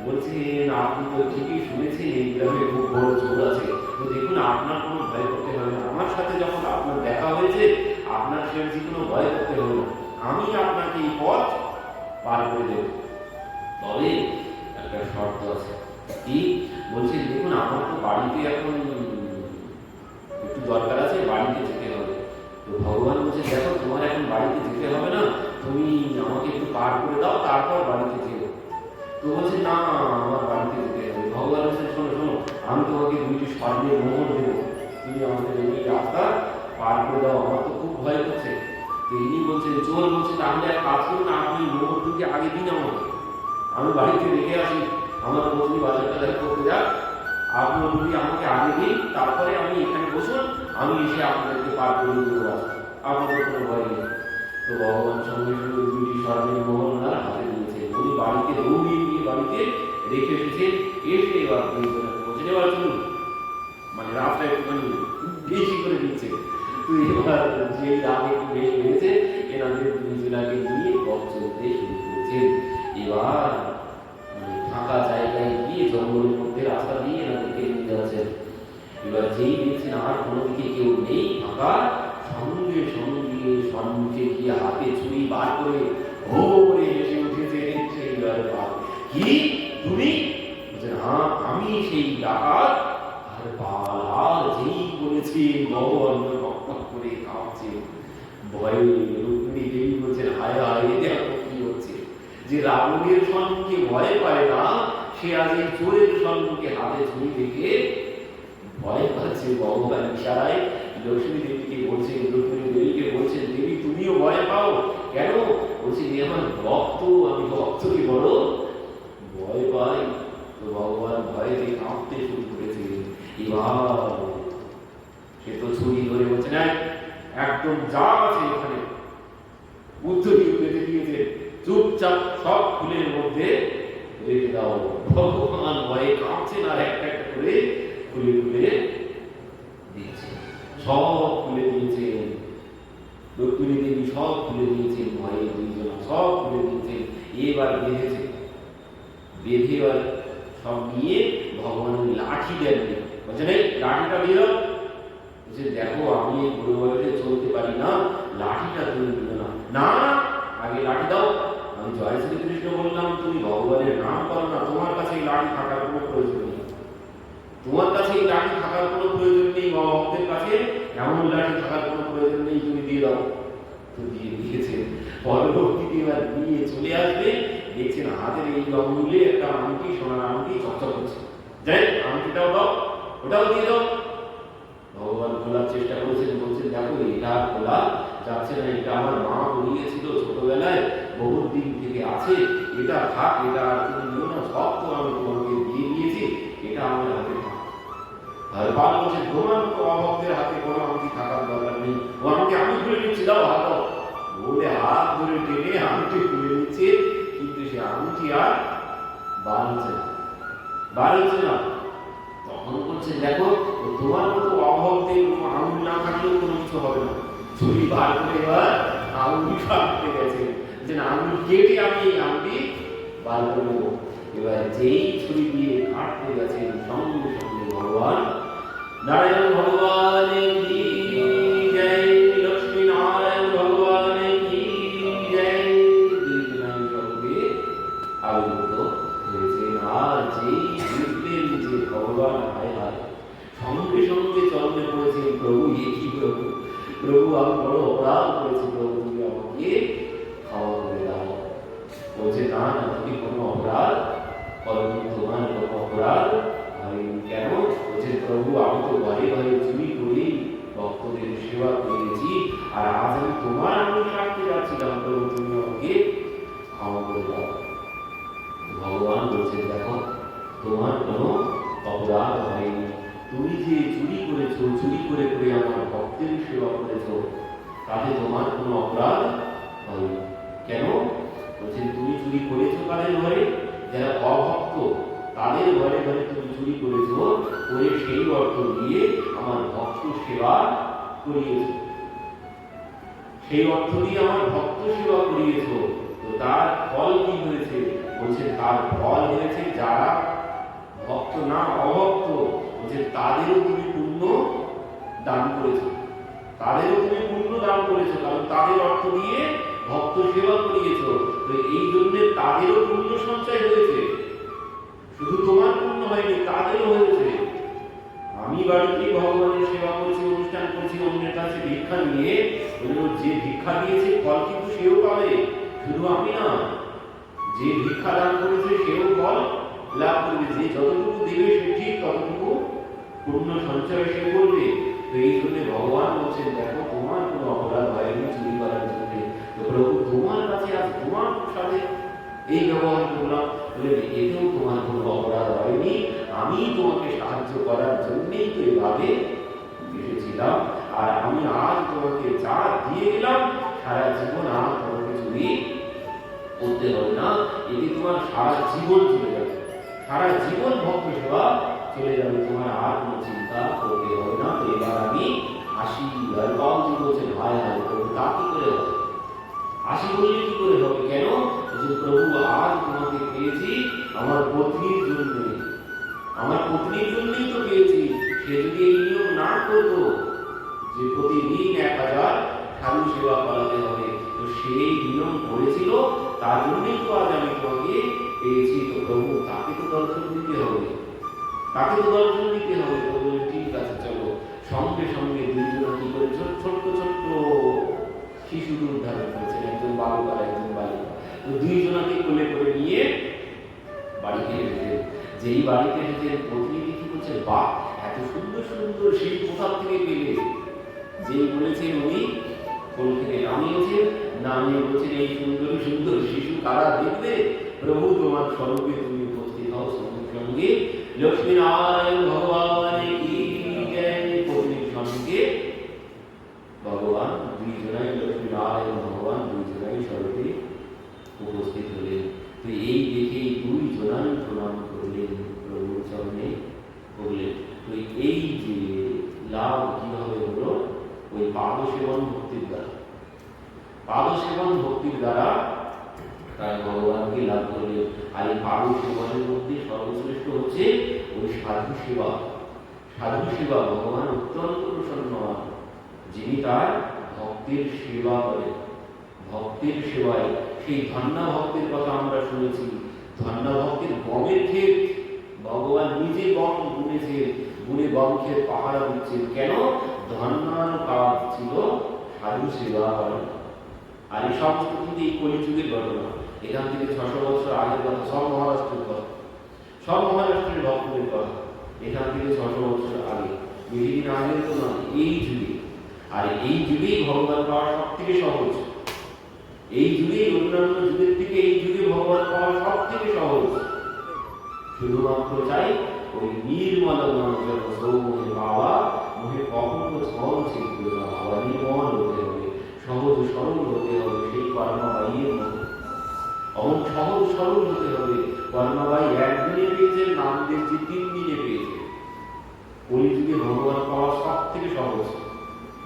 বলছেন, আপনি তো ঠিকই শুনেছেন এই গ্রামে খুব বড় চোর আছে, তো দেখুন আপনার কোনো ভয় করতে হবে না, আমার সাথে যখন আপনার দেখা হয়েছে আপনার সেরকম কোনো ভয় করতে হবে না, আমি আপনাকে এই পথ পার করে দেব। তবে একটা শর্ত আছে। কি বলছি, দেখুন আমার তো বাড়িতে এখন একটু দরকার আছে, বাড়িতে যেতে হবে। তো ভগবান বলছে, দেখো তোমার এখন বাড়িতে যেতে হবে না, তুমি আমাকে একটু পার করে দাও, তারপর বাড়িতে যেও। তো বলছে, না আমার বাড়িতে যেতে হবে। ভগবান বলছে, শোনো শোনো, আমি তোমাকে 2টি স্বর্ণের মোহর দেবো, তুমি আমাদের এই রাস্তা পার করে দাও, আমার তো খুব ভয় করছে। তো ইনি বলছেন, চোর বলছে, তাহলে এক কাজ করুন, আপনি মোহর দুটি আগে দিন আমাকে, আমি বাড়িতে রেখে আসি, আমার বছরই বাজারটা করতে যাক, আপনি যদি আমাকে আগে দিন, তারপরে আমি এখানে বসুন, আমি এসে আপনাদেরকে পার করে দেবো রাস্তা, আপনাদের কোনো ভয় নেই। তো ভগবান সঙ্গে সঙ্গে 2টি স্বর্ণের মোহর ওনার হাতে দিয়েছে, উনি বাড়িতে দৌড়িয়ে গিয়ে বাড়িতে রেখে এসেছেন। এসে এবার বলছেন, এবার চলুন, মানে রাতটা একটুখানি বেশি করে দিচ্ছে। তো এবার যে রাত একটু বেশি হয়েছে, এনাদের 2 জনাকে নিয়ে পথ চলতে শুরু করেছেন। এবার মানে ফাঁকা জায়গায় গিয়ে জঙ্গলের মধ্যে রাস্তা দিয়ে এনাদেরকে নিয়ে যাচ্ছেন। এবার যেই দেখছেন আর কোনো দিকে কেউ নেই, ফাঁকা, সঙ্গে সঙ্গে সম্মুখে গিয়ে হাতে ছুরি বার করে হো করে এসে উঠেছে। কি তুমি? বলছেন, হ্যাঁ আমি সেই ডাকাত আর পালার যেই বলেছে ভগবান টক করে কাঁপছে ভয়ে। রুক্মিণী দেবী বলছেন হায় হায় দেখো কি হচ্ছে, যে রাবণের সম্মুখে ভয় পায় না সে আজ এই চোরের সম্মুখে হাতে ছুরি দেখে ভয় পাচ্ছে। ভগবান ইশারায় লক্ষ্মী দেবীকে বলছেন, রুক্মিণী দেবীকে বলছেন দেবী তুমিও ভয় পাও কেন? বলছে যে আমার ভক্ত, আমি ভক্তকে বড় ভয় পাই। তো ভগবান ভয়তে কাঁপতে শুরু করেছে। এবার সে তো ছুরি ধরে বলছে না একদম যা আছে এখানে বুদ্ধকে বেঁধে দিয়েছে, চুপচাপ সব ফুলের মধ্যে রেখে দাও। ভগবান ভয়ে কাঁপছেন আর একটা একটা করে খুলে খুলে দিয়েছে, সব খুলে দিয়েছেন। রুক্মিণী দেবী সব খুলে দিয়েছেন, ভয়ে দুইজন সব খুলে দিয়েছেন। এবার বেঁধেছে, বেঁধে এবার সব নিয়ে ভগবান লাঠি দেন, বলছেন এই লাঠিটা বেরো। বলছে দেখো আমি এই বুড়ো বয়সে চলতে পারি না, লাঠিটা তুমি দিও না। না আগে লাঠি দাও। আমি জয় শ্রীকৃষ্ণ বললাম, তুমি ভগবানের নাম করো না, তোমার কাছে এই লাঠি থাকার কোনো প্রয়োজন নেই, তোমার কাছে এই লাঠি থাকার কোনো প্রয়োজন নেই, ভক্তের কাছে এমন লাঠি থাকার কোনো প্রয়োজন নেই, তুমি দিয়ে দাও। তো দিয়ে দিয়েছে। পরবর্তীতে এবার নিয়ে চলে আসবে, দেখছেন হাতের এই অমূল্যে একটা আংটি, সোনার আংটি চকচক করছে, যাই আংটিটাও দাও, ওটাও দিয়ে দাও। ভগবান খোলার চেষ্টা করেছেন, বলছেন দেখো এটা খোলা যাচ্ছে না, এটা আমার মা পড়িয়েছিল ছোটবেলায়, বহুত দিন থেকে আছে, এটা থাক, এটা আর তুমি নিও না, সব তো আমি তোমাকে দিয়ে দিয়েছি, এটা আমার হাতে থাক। আর বাল বলছে তোমার তো অভক্তের হাতে কোনো আংটি থাকার দরকার নেই, ও আংটি আমি খুলে নিচ্ছি, দাও হাত দাও। বলে হাত ধরে টেনে আংটি খুলে নিচ্ছে, কিন্তু সে আংটি আর বার হচ্ছে না, বার হচ্ছে না। তখন বলছে দেখো তোমার মতো অভক্তের আঙুল না থাকলেও কোনো কিছু হবে না। ছুরি বার করে এবার আঙুল কাটতে গেছে, যে আঙুল কেটে আমি এই আংটি বার করে নেবো। এবার যেই ছুরি দিয়ে কাটতে গেছেন সঙ্গে সঙ্গে ভগবান নারায়ণ ভগবান কি জয়, লক্ষ্মী নারায়ণ ভগবান কি জয়, দীর্ঘনায়ী সঙ্গে আবির্ভূত হয়েছেন। আর যেই বুঝলেন যে ভগবান হায় হায়, সঙ্গে সঙ্গে চরণে পড়েছেন প্রভু, এ কি প্রভু, প্রভু আমি বড় অপরাধ করেছি, প্রভু তুমি আমাকে ক্ষমা করে দাও। বলছে না না তুমি কোনো অপরাধ করনি, তোমার কোনো অপরাধ হয়নি। কেন? বলছে প্রভু আমি তো ঘরে ঘরে চুরি করি ভক্তদের সেবা করেছি, আর আজ আমি তোমার আঙুল কাটতে যাচ্ছিলাম, প্রভু তুমি আমাকে ক্ষমা করে দাও। ভগবান বলছেন দেখো তোমার কোনো অপরাধ হয়নি, তুমি যে চুরি করেছো, চুরি করে করে আমার ভক্তের সেবা করেছো, তাতে তোমার কোনো অপরাধ হয়নি। কেন? বলছেন তুমি চুরি করেছো কাদের ঘরে? যারা অভক্ত তাদের ঘরে ঘরে তুমি চুরি করেছো, করে সেই অর্থ দিয়ে আমার ভক্ত সেবা করিয়েছো, সেই অর্থ দিয়ে আমার ভক্ত সেবা করিয়েছো। তো তার ফল কি হয়েছে? বলছে তার ফল হয়েছে যারা ভক্ত না অভক্ত, বলছে তাদেরও তুমি পুণ্য দান করেছো, তাদেরও তুমি পুণ্য দান করেছো, কারণ তাদের অর্থ দিয়ে ভক্ত সেবা করিয়েছো। তো এই জন্য তাদেরও পুণ্য সঞ্চয় হয়েছে, শুধু তোমার পুণ্য হয়নি, তাদেরও হয়েছে। আমি বাড়িতে ভগবানের সেবা করেছি, অনুষ্ঠান করেছি, অন্যের কাছে ভিক্ষা নিয়ে, যে ভিক্ষা দিয়েছে ফল কিন্তু সেও পাবে, শুধু আমি না, যে ভিক্ষা দান করেছে সেও ফল লাভ করবে, যে যতটুকু দেবে সে ঠিক ততটুকু পুণ্য সঞ্চয় সে করবে। তো এই জন্য ভগবান বলছেন দেখো তোমার কোনো অপরাধ হয়নি চুরি করার জন্য, তো প্রভু তোমার কাছে আজ তোমার সাথে এই ব্যবহার করলাম, বলে এতেও তোমার কোনো অপরাধ হয়নি, আমি তোমাকে সাহায্য করার জন্যই তো এভাবে এসেছিলাম, আর আমি আজ তোমাকে যা দিয়ে গেলাম সারা জীবন আর তোমাকে চুরি করতে হবে না, এতে তোমার সারা জীবন চলে যাবে, সারা জীবন ভক্ত সেবা চলে যাবে, তোমার আর কোনো চিন্তা করতে হবে না। তো এবার আমি আসি। আর বাবুজি বলছেন হায় হায় প্রভু তা কি করে হবে, আসি বললে কি করে হবে? কেন? যে প্রভু আজ তোমাকে পেয়েছি আমার পত্নীর জন্য, আমার পত্নীর জন্যই তো পেয়েছি। সে যদি এই নিয়ম না করতো যে প্রতিদিন 1000 সাধু সেবা করাতে হবে, তো সেই নিয়ম করেছিল, তার জন্যই তো আজ আমি তোমাকে পেয়েছি। তো প্রভু তাকে তো দর্শন দিতে হবে, তাকে তো দর্শন দিতে হবে। তো বললেন ঠিক আছে চলো। সঙ্গে সঙ্গে দুইজনা কি করে ছোট্ট ছোট্ট শিশুর উদ্ধার করেছেন, একজন বালক আর একজন বালিকা। তো দুইজনাকে কোলে করে নিয়ে বাড়িতে এসেছেন। যেই বাড়িতে এসেছেন প্রতিনিধি কি বলছে, বাহ এত সুন্দর সুন্দর শিশু কোথা থেকে পেলে? যেই বলেছেন উনি কলকে নামিয়েছেন, নামিয়ে বলছেন এই সুন্দর সুন্দর শিশু কারা দেখবে? প্রভু তোমার স্বরূপে তুমি উপস্থিত হও সঙ্গে সঙ্গে। লক্ষ্মী নারায়ণ ভগবান কি জয়। প্রতিনিধির সঙ্গে ভগবান দুইজনাই, লক্ষ্মী নারায়ণ ভগবান দুইজনাই স্বরূপে উপস্থিত হলেন। তো এই দেখে দুইজনাই প্রণাম করলেন, প্রভুর চরণে করলেন। তো এই যে লাভ কিভাবে হলো? ওই পাদসেবন ভক্তির দ্বারা। পাদসেবন ভক্তির দ্বারা তাই ভগবানকে লাভ করলেন। আর এই পাদসেবনের মধ্যে সর্বশ্রেষ্ঠ হচ্ছে ওই সাধু সেবা। সাধু সেবা ভগবান অত্যন্ত প্রসন্ন হন, যিনি তার ভক্তের সেবা করেন। ভক্তের সেবায় সেই ধন্যা ভক্তের কথা আমরা শুনেছি। ধন্যা ভক্তের গমের ক্ষেত ভগবান নিজে গম বুনেছেন, বুনে গম ক্ষেত পাহারা দিচ্ছেন। কেন? ধন্যার কাজ ছিল সাধু সেবা করেন। আর এই সমস্ত কিন্তু এই কলিযুগের ঘটনা। এখান থেকে 600 বছর আগের কথা, সব মহারাষ্ট্রের কথা, সব মহারাষ্ট্রের ভক্তদের কথা। এখান থেকে 600 বছর আগে, বেশি দিন আগে তো নয়, এই যুগে। আর এই যুগেই ভগবান পাওয়া সব থেকে সহজ। এই যুগে অন্যান্য যুগের থেকে এই যুগে ভগবান পাওয়া সব থেকে সহজ। শুধুমাত্র চাই ওই নির্মল মনোজল সৌমোহে পাওয়া, মোহে কখনো ছল ছিদ্র না হওয়া। নির্মল হতে হবে, সহজ সরল হতে হবে, সেই কর্মবাহীর মতো অমন সহজ সরল হতে হবে। কর্মবাহী একদিনে পেয়েছে, নাম দিয়েছে 3 দিনে পেয়েছে। কলিযুগে ভগবান পাওয়া সব থেকে সহজ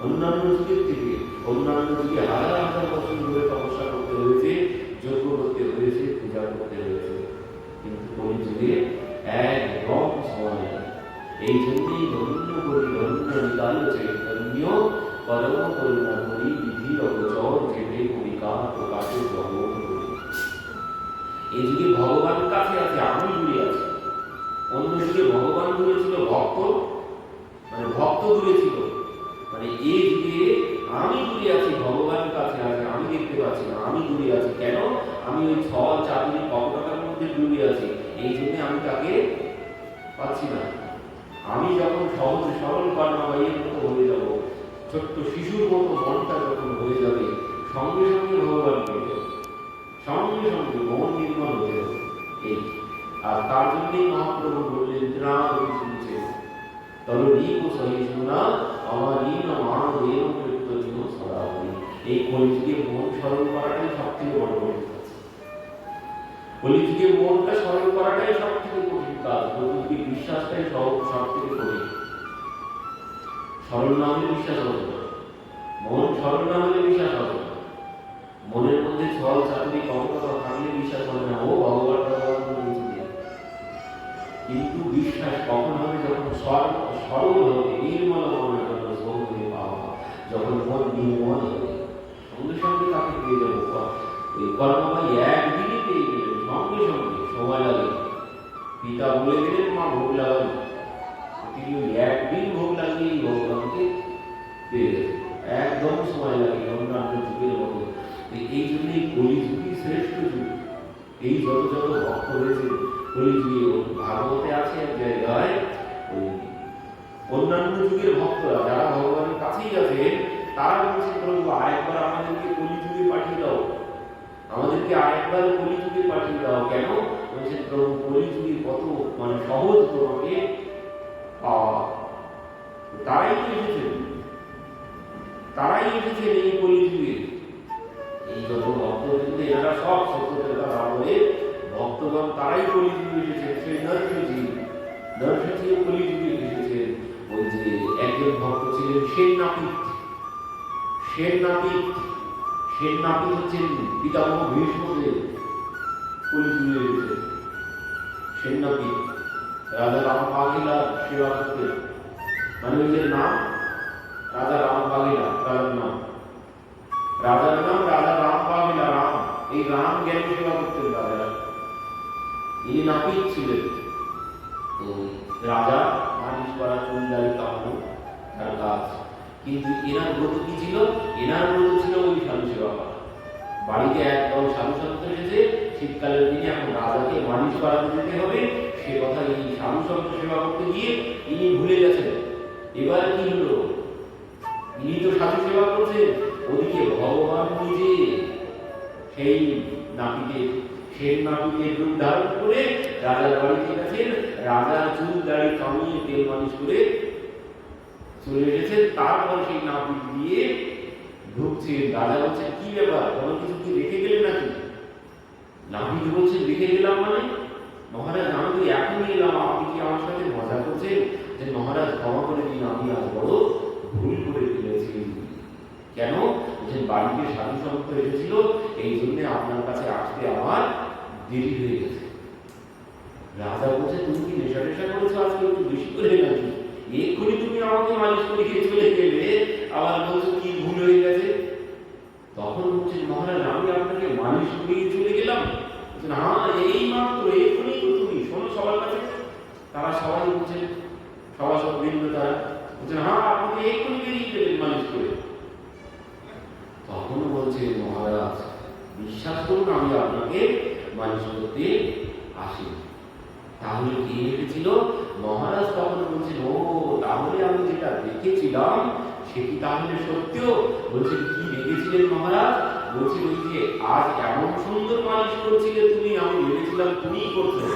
অন্যান্য যুগের থেকে। অন্যান্য যুগে হাজার হাজার বছর ধরে তপস্যা করতে হয়েছে, যজ্ঞ করতে হয়েছে, পূজা করতে হয়েছে, কিন্তু কলিযুগে একদম সময় নেই। এই জন্যই ধন্য করি ধন্য নিদান চৈতন্য, পরম করুণা করি বিধির অগোচর, যেতে কবিকা প্রকাশের জগৎ করি। এই যুগে ভগবান কাছে আছে, আমি দূরে আছি। অন্য যুগে ভগবান দূরে ছিল, ভক্ত দূরে ছিল। মানে এই যুগে আমি দূরে আছি, ভগবান কাছে আছে, আমি দেখতে পাচ্ছি না, আমি দূরে আছি। কেন? আমি ওই ছল চাতুরি কপটতার মধ্যে ডুবে আছি, এই জন্য আমি তাকে পাচ্ছি না। আমি যখন সহজ সরল কর্মবাহীর মতো হয়ে যাব, ছোট্ট শিশুর মতো মনটা যখন হয়ে যাবে, সঙ্গে সঙ্গে ভগবান পেয়ে যাবে, সঙ্গে সঙ্গে মন নির্মল হয়ে যাবে। এই আর তার জন্যই মহাপ্রভু বললেন, ত্রাণী শুনছে তরুণীক সহিষ্ণুনা অমালীন মানবের কৃতজ্ঞ সদাবলী। এই কলিযুগে মন সরল করাটাই সব থেকে বড় কঠিন কাজ। কলিযুগে মনটা সরল করাটাই সব থেকে কঠিন কাজ। কলিযুগে বিশ্বাসটাই সব থেকে কঠিন। সরল না হলে বিশ্বাস হবে না, মন সরল না হলে বিশ্বাস হবে না। মনের মধ্যে ছল চাতুরি কপটতা থাকলে বিশ্বাস হবে না, ও ভগবান ভগবান বলে। কিন্তু বিশ্বাস কখন হবে? যখন সরল হবে, নির্মল মনের জন্য সৌম্য পাওয়া। যখন মন নির্মল হবে, সঙ্গে সঙ্গে তাকে পেয়ে যাবো। ওই কর্মবাহী একদিনই পেয়ে গেলেন, সঙ্গে সঙ্গে, সময় লাগে। পিতা বলে গেলেন, মা ভোগ লাগান, তিনি ওই একদিন ভোগ লাগিয়ে ভগবানকে পেয়ে গেলেন। একদম সময় লাগে অন্যান্য যুগের মতো। এই জন্যই কলিযুগই শ্রেষ্ঠ যুগ। এই যত যত ভক্ত হয়েছে কলিযুগে, ভাগবতে আছে এক জায়গায়, ওই অন্যান্য যুগের ভক্তরা যারা ভগবানের কাছেই আছে, তারা বলছে, প্রভু আরেকবার আমাদেরকে কলিযুগে পাঠিয়ে দাও, আমাদেরকে আরেকবার কলিযুগে পাঠিয়ে দাও। কেন? বলছে, প্রভু কলিযুগে কত সহজ তোমাকে পাওয়া। তারাই তো এসেছেন, তারাই এসেছেন এই কলিযুগে। এই যত ভক্ত কিন্তু এনারা সব সত্যতা রাবণে ভক্তগণ, তারাই কলিযুগে এসেছেন। সেই নরসিংহ কলিযুগে এসেছেন। ওই যে একজন ভক্ত ছিলেন সেননাপিত হচ্ছেন পিতামহ ভীষ্মদেব, কলিযুগে এসেছেন। সেননাপিত রাজা রামপাগিলা সেবা করতেন। মানে ওই যে নাম রাজা রামপাগিলা, রাজার নাম রাজা রামপাগিলা, রাম, এই রাম জ্ঞান সেবা করতেন রাজারা। ইনি নাপিত ছিলেন। তো রাজা মালিশ করা, চুল দাড়ি কামানো তার কাজ। কিন্তু এনার ব্রত কি ছিল? এনার ব্রত ছিল ওই সাধু সেবা করা। বাড়িতে একদল সাধু সন্ত এসেছে, শীতকালের দিনে এখন রাজাকে মালিশ করাতে যেতে হবে, সে কথা এই সাধু সন্ত সেবা করতে গিয়ে ইনি ভুলে গেছেন। এবার কি হলো? ইনি তো সাধু সেবা করছেন, ওদিকে ভগবান নিজে সেই নাপিতের রূপ ধারণ করে রাজার বাড়িতে গেছেন। রাজার চুল দাড়ি কামিয়ে তেল মালিশ করে চলে এসেছেন। তারপর সেই নাপিত দিয়ে ঢুকছেন। রাজা বলছেন, কি ব্যাপার, কোনো কিছু কি রেখে গেলে নাকি? নাপিত বলছেন, রেখে গেলাম মানে? মহারাজ, আমি তো এখনই এলাম, আপনি কি আমার সাথে মজা করছেন? যে মহারাজ ক্ষমা করে দিন, আমি আজ বড় ভুল করে ফেলেছি। কেন? বলছেন, বাড়িতে সাধু সন্ত এসেছিল, এই জন্য আপনার কাছে আসতে আমার দেরি হয়ে গেছে। রাজা বলছে, তুমি কি নেশা করেছো আজকে একটু বেশি করে নাকি? এক্ষুনি তুমি আমাকে মালিশ করে চলে গেলে, আবার বলছো কি ভুল হয়ে গেছে। তখন বলছেন, মহারাজ, আমি আপনাকে মালিশ করিয়ে চলে গেলাম? হ্যাঁ, এই মাত্র এক্ষুনি তো তুমি শোনো সবার কাছে। তারা সবাই বলছেন, সভাসদ বৃন্দ তারা বলছেন, হ্যাঁ, আপনি এক্ষুনি বেরিয়ে গেলেন মালিশ করে। তখন বলছে, মহারাজ বিশ্বাস করুন, আমি আপনাকে মালিশ করতে আসি। তাহলে কি রেখেছিল? মহারাজ তখন বলছেন, ও তাহলে আমি যেটা দেখেছিলাম সে কি তাহলে সত্যিও? বলছেন, কি দেখেছিলেন মহারাজ? বলছি, ওই যে আজ এমন সুন্দর মালিশ করছিলে তুমি, আমি ভেবেছিলাম তুমিই করছো।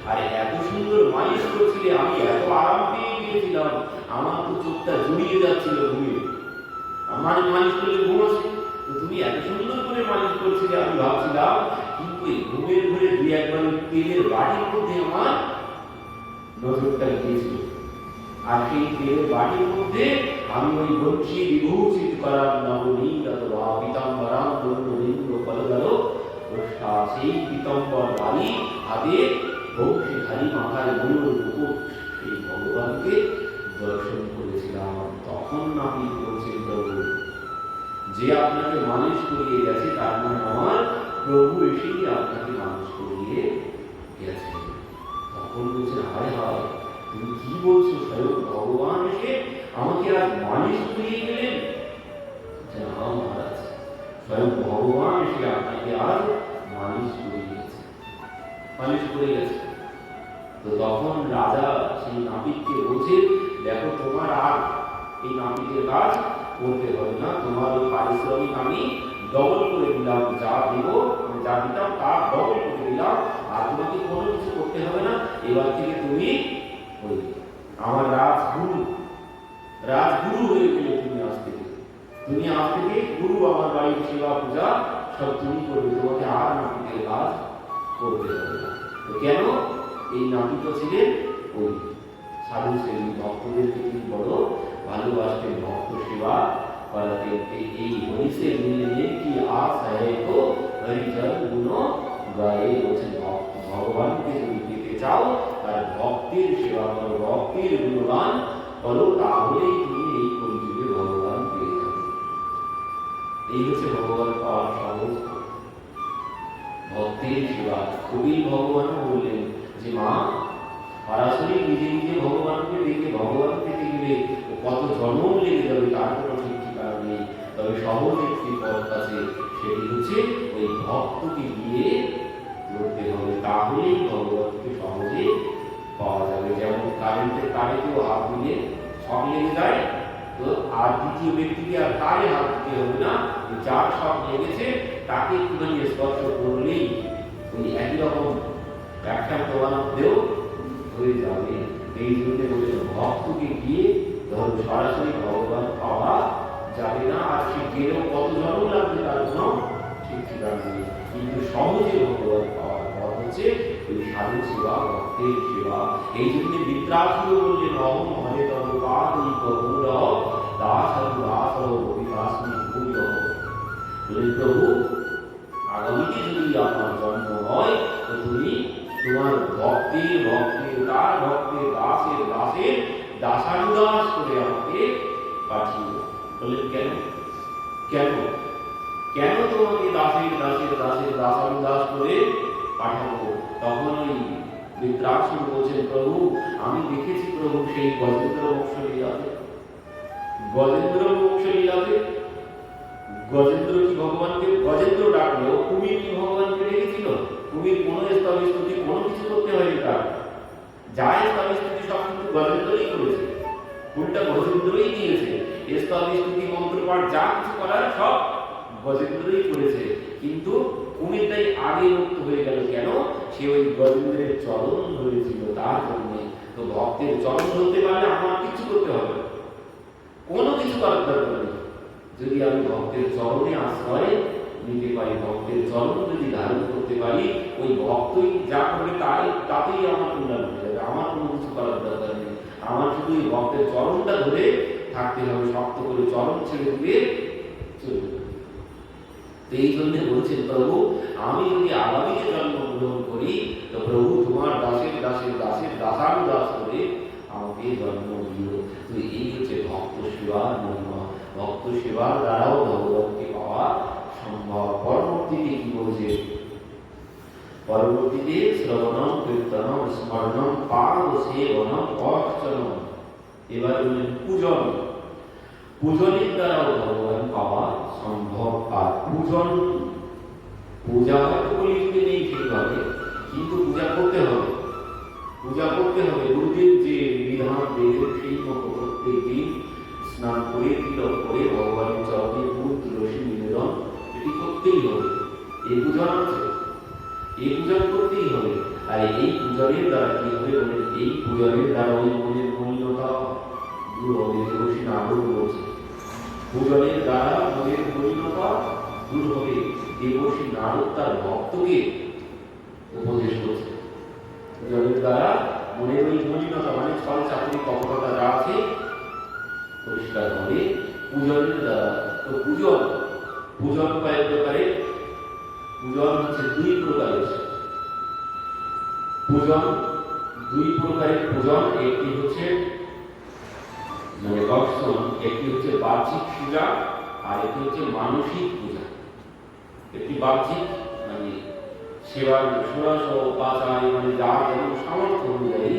আর এত সুন্দর মালিশ করছিলে, আমি এত আরাম পেয়ে গিয়েছিলাম, আমার তো চোখটা জড়িয়ে যাচ্ছিল ঘুমে। আমার মালিশ করলে ঘুম আসে, তুমি এত সুন্দর করে মালিশ করছিলে, আমি ভাবছিলাম। কিন্তু এই ঘুমের ঘুরে দুই একবার তেলের বাটির মধ্যে আমার নজরটা গিয়েছিল। আর সেই তেলের বাটির মধ্যে আমি ওই বংশী বিভূষিত করার নবনীত পিতাম্বরাম দণ্ডলিঙ্গ কলগল সেই পিতাম্বর বাড়ি হাতে বংশী ধারী মাথায় ময়ূর মুকুট, সেই ভগবানকে দর্শন করেছিলাম। তখন আমি বলছি, প্রভু যে আপনাকে মালিশ করিয়ে গেছে, তার মানে আমার প্রভু এসেই আপনাকে মালিশ করিয়ে গেছে। তখন বলছেন, হায় হায়, তুমি কি বলছো? স্বয়ং ভগবান এসে আমাকে আজ মালিশ করিয়ে গেলেন? হ্যাঁ মহারাজ, স্বয়ং ভগবান এসে আপনাকে আজ মালিশ করিয়ে গেছে, মালিশ করে গেছে। তো তখন রাজা সেই নাপিতকে বলছে, দেখো, তোমার আর এই নাপিতের কাজ করতে হবে না, তোমার ওই পারিশ্রমিক আমি ডবল করে দিলাম, যা দেব যা দিতাম তার ডবল করে দিলাম, আর তোমাকে কোনো কিছু করতে হবে না। এবার থেকে তুমি ওই আমার রাজগুরু হয়ে গেলে, তুমি আজ থেকে গুরু, আমার বাড়ির সেবা পূজা সব তুমি করবে, তোমাকে আর নাপিতের কাজ করতে হবে না। তো কেন? এই নাপিত ছিলেন ওই সাধু শ্রেণী, ভক্তদেরকে তিনি বড় ভালোবাসতেন, ভক্ত সেবা করাতেন। এই হরিষে মিলনে কি আস है तो হরিজন গুণ গায়ে। বলছেন, ভগবানকে যদি পেতে চাও, তার ভক্তির সেবা করো, ভক্তির গুণগান করো, তাহলেই তুমি এই কলিযুগে ভগবান পেয়ে যাবে। এই হচ্ছে ভগবান পাওয়ার সহজ ভক্তির সেবা। কবির ভগবান বললেন যে, মা, সরাসরি নিজে নিজে ভগবানকে দেখে ভগবান পেতে গেলে কত জন্ম লেগে যাবে তার কোনো ঠিক ঠিকানা নেই। তবে সহজ একটি পথ আছে, সেটি হচ্ছে ওই ভক্তকে গিয়ে করতে হবে, তাহলেই ভগবানকে সহজে পাওয়া যাবে। যেমন কারেন্টের তারে কেউ হাত দিলে শক লেগে যায়, তো আর দ্বিতীয় ব্যক্তিকে আর তারে হাত দিতে হবে না, যার শক লেগেছে তাকে একটুখানি স্পর্শ করলেই ওই একই রকম একটা প্রমাণেও হয়ে যাবে। এই জন্য বলে ভক্তকে গিয়ে ধরো সরাসরি ভগবান পাওয়া যাবে না, আর সে গেলেও কত জন্ম লাগবে তার কোনো ঠিক ঠিকানা নেই। কিন্তু সহজে ভগবান পাওয়ার পথ হচ্ছে ওই সাধু সেবা, ভক্তের সেবা। এই জন্য বিদ্রাসীও বললেন, অহম হরে তব পাদৈক মূল দাস দাস বিকাশমি ভূয়। বলেন, প্রভু, আগামীতে যদি আপনার জন্ম হয়, তো তুমি তোমার ভক্তের তার ভক্তের দাসের দাসানুদাস করে আমাকে পাঠিয়ে। বললেন, কেন কেন কেন তোমাকে দাসানুদাস করে পাঠাবো? তখন ওই বৃত্রাসুর বলছেন, প্রভু আমি দেখেছি প্রভু সেই গজেন্দ্র বংশ লীলাতে। গজেন্দ্র বংশ লীলাতে গজেন্দ্র কি ভগবানকে গজেন্দ্র ডাকলো, কুমির কি ভগবানকে ডেকেছিল? কুমির কোনো স্তব স্তুতি কোনো কিছু করতে হয়নি তার, যা স্তব স্তুতি সব কিন্তু গজেন্দ্রই করেছে, উল্টা গজেন্দ্রই দিয়েছে। স্তব স্তুতি মন্ত্রপাঠ যা কিছু করার সব গজেন্দ্রই করেছে। কিন্তু কুমিরটাই আগে মুক্ত হয়ে গেল কেন? সে ওই গজেন্দ্রের চরণ ধরেছিল তার জন্য। তো ভক্তের চরণ ধরতে পারলে আমার কিছু করতে হবে, কোনো কিছু করার দরকার নেই। যদি আমি ভক্তের চরণে আশ্রয় নিতে পারি, ভক্তের চরণ যদি ধারণ করতে পারি, ওই ভক্তই যা করবে তাতেই আমার কল্যাণ হয়ে যাবে। আমার কোনো কিছু করার দরকার নেই, আমার শুধু এই ভক্তের চরণটা ধরে থাকতে হবে, শক্ত করে চরণ ছেড়ে দিয়ে চলবে। এই জন্য বলছেন, প্রভু আমি যদি আগামীতে জন্মগ্রহণ করি তো প্রভু তোমার দাসের দাসের দাসের দাসানুদাস করে আমাকে জন্ম দিও। তো এই হচ্ছে ভক্ত সেবার মহিমা। ভক্ত সেবার দ্বারাও ভগবানকে পাওয়া সম্ভব। পরবর্তীতে কি বলছে? পরবর্তীতে শ্রবণম কীর্তনম স্মরণম পাদ সেবনম অর্চনম। এবার বললেন পূজন। পূজনের দ্বারাও ভগবান পাওয়া সম্ভব। আর পূজন, পূজা হয়তো কলিযুগে নেই ঠিকভাবে, কিন্তু পূজা করতে হবে, পূজা করতে হবে। গুরুদেব যে বিধান দিয়েছেন সেই মতো প্রত্যেক দিন স্নান করে তিলক করে ভগবানের চরণে ফুল তুলসী নিবেদন এটি করতেই হবে। এই পূজন আছে, এই পূজন করতেই হবে। আর এই পূজনের দ্বারা কি হবে বলেন? এই পূজনের দ্বারা ওই মনের মলিনতা দূর হবে। দেবশ্রী নারদ বলছে, পূজনের দ্বারা মনের মলিনতা দূর হবে। দেবশ্রী নারদ তার ভক্তকে উপদেশ করছে, পূজনের দ্বারা মনের ওই মলিনতা মানে ছল চাকরি কপটতা যা আছে পরিষ্কার হবে পূজনের দ্বারা। তো পূজন, পূজন কয়েক প্রকারে। পূজন হচ্ছে দুই প্রকারের। পূজন দুই প্রকারের পূজন। একটি হচ্ছে মানে দর্শন, একটি হচ্ছে বাহ্যিক পূজা, আর একটি হচ্ছে মানসিক পূজা। একটি বাহ্যিক মানে সেবার ষোড়শ উপাচার মানে যা যেমন সামর্থ্য অনুযায়ী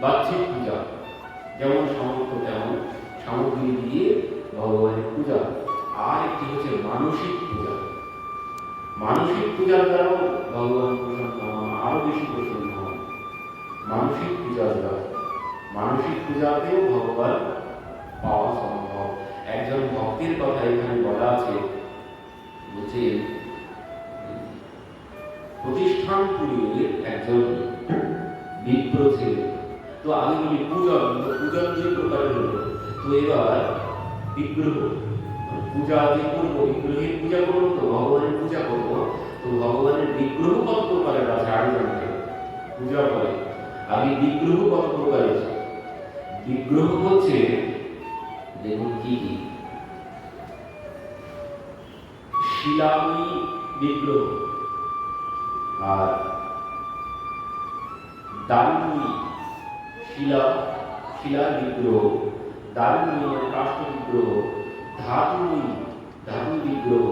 বাহ্যিক পূজা, যেমন সামর্থ্য তেমন সামগ্রী দিয়ে ভগবানের পূজা। আর একটি হচ্ছে মানসিক পূজা। মানসিক পূজার দ্বারাও ভগবান প্রসন্ন হন, আরো বেশি প্রসন্ন হন মানসিক পূজার দ্বারা। মানসিক পূজাতেও ভগবান পাওয়া সম্ভব। একজন ভক্তের কথা এখানে বলা আছে, বলছে প্রতিষ্ঠানপুরীর একজন বিপ্র ছিলেন। তো আমি বলি পূজন, পূজন যে প্রকারের হলো। তো এবার বিগ্রহ, পূজা যে করবো, বিগ্রহের পূজা করবো, তো ভগবানের পূজা করবো, তো ভগবানের বিগ্রহ কত প্রকারের আছে আগে জানতে পূজা করে। আমি বিগ্রহ কত প্রকারের আছে? বিগ্রহ হচ্ছে দেখুন কি কি, শিলাময়ী বিগ্রহ, আর দারুময়ী শিলার বিগ্রহ, দারুময়ী মানে কাষ্ঠ বিগ্রহ, ধাতুময়ী ধাতু বিগ্রহ,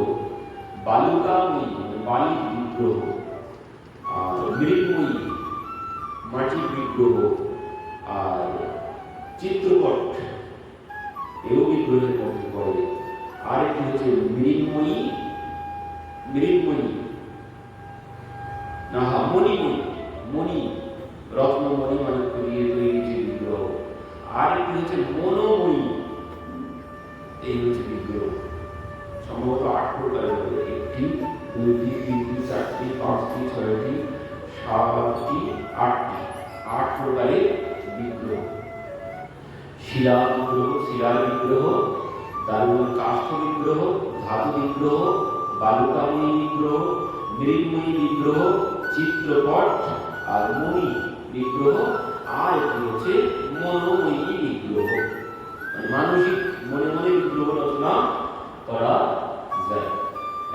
বালুকাময়ী মানে বালির বিগ্রহ, আর মৃন্ময়ী মাটির বিগ্রহ, আর চিত্রপট এও বিগ্রহের মধ্যে পড়ে। আরেকটি হচ্ছে মৃন্ময়ী না মণিময়ী, মণি রত্নমণি মানে দিয়ে তৈরি যে বিগ্রহ। আরেকটি হচ্ছে মনোময়ী, এই হচ্ছে বিগ্রহ। সম্ভবত 8 প্রকারের হবে। 1টি 2টি 3টি 4টি 5টি 6টি 7টি 8টি 8 প্রকারের বিগ্রহ। শিলা বিগ্রহ, শিলার বিগ্রহ, দারুণ কাষ্ঠ বিগ্রহ, ধাতু বিগ্রহ, বালুকাময়ী বিগ্রহ, মৃন্ময়ী বিগ্রহ, চিত্রপট আর মণি বিগ্রহ। আর একটি হচ্ছে মনোময়ী বিগ্রহ, মানসিক মনে মনে বিগ্রহ রচনা করা যায়।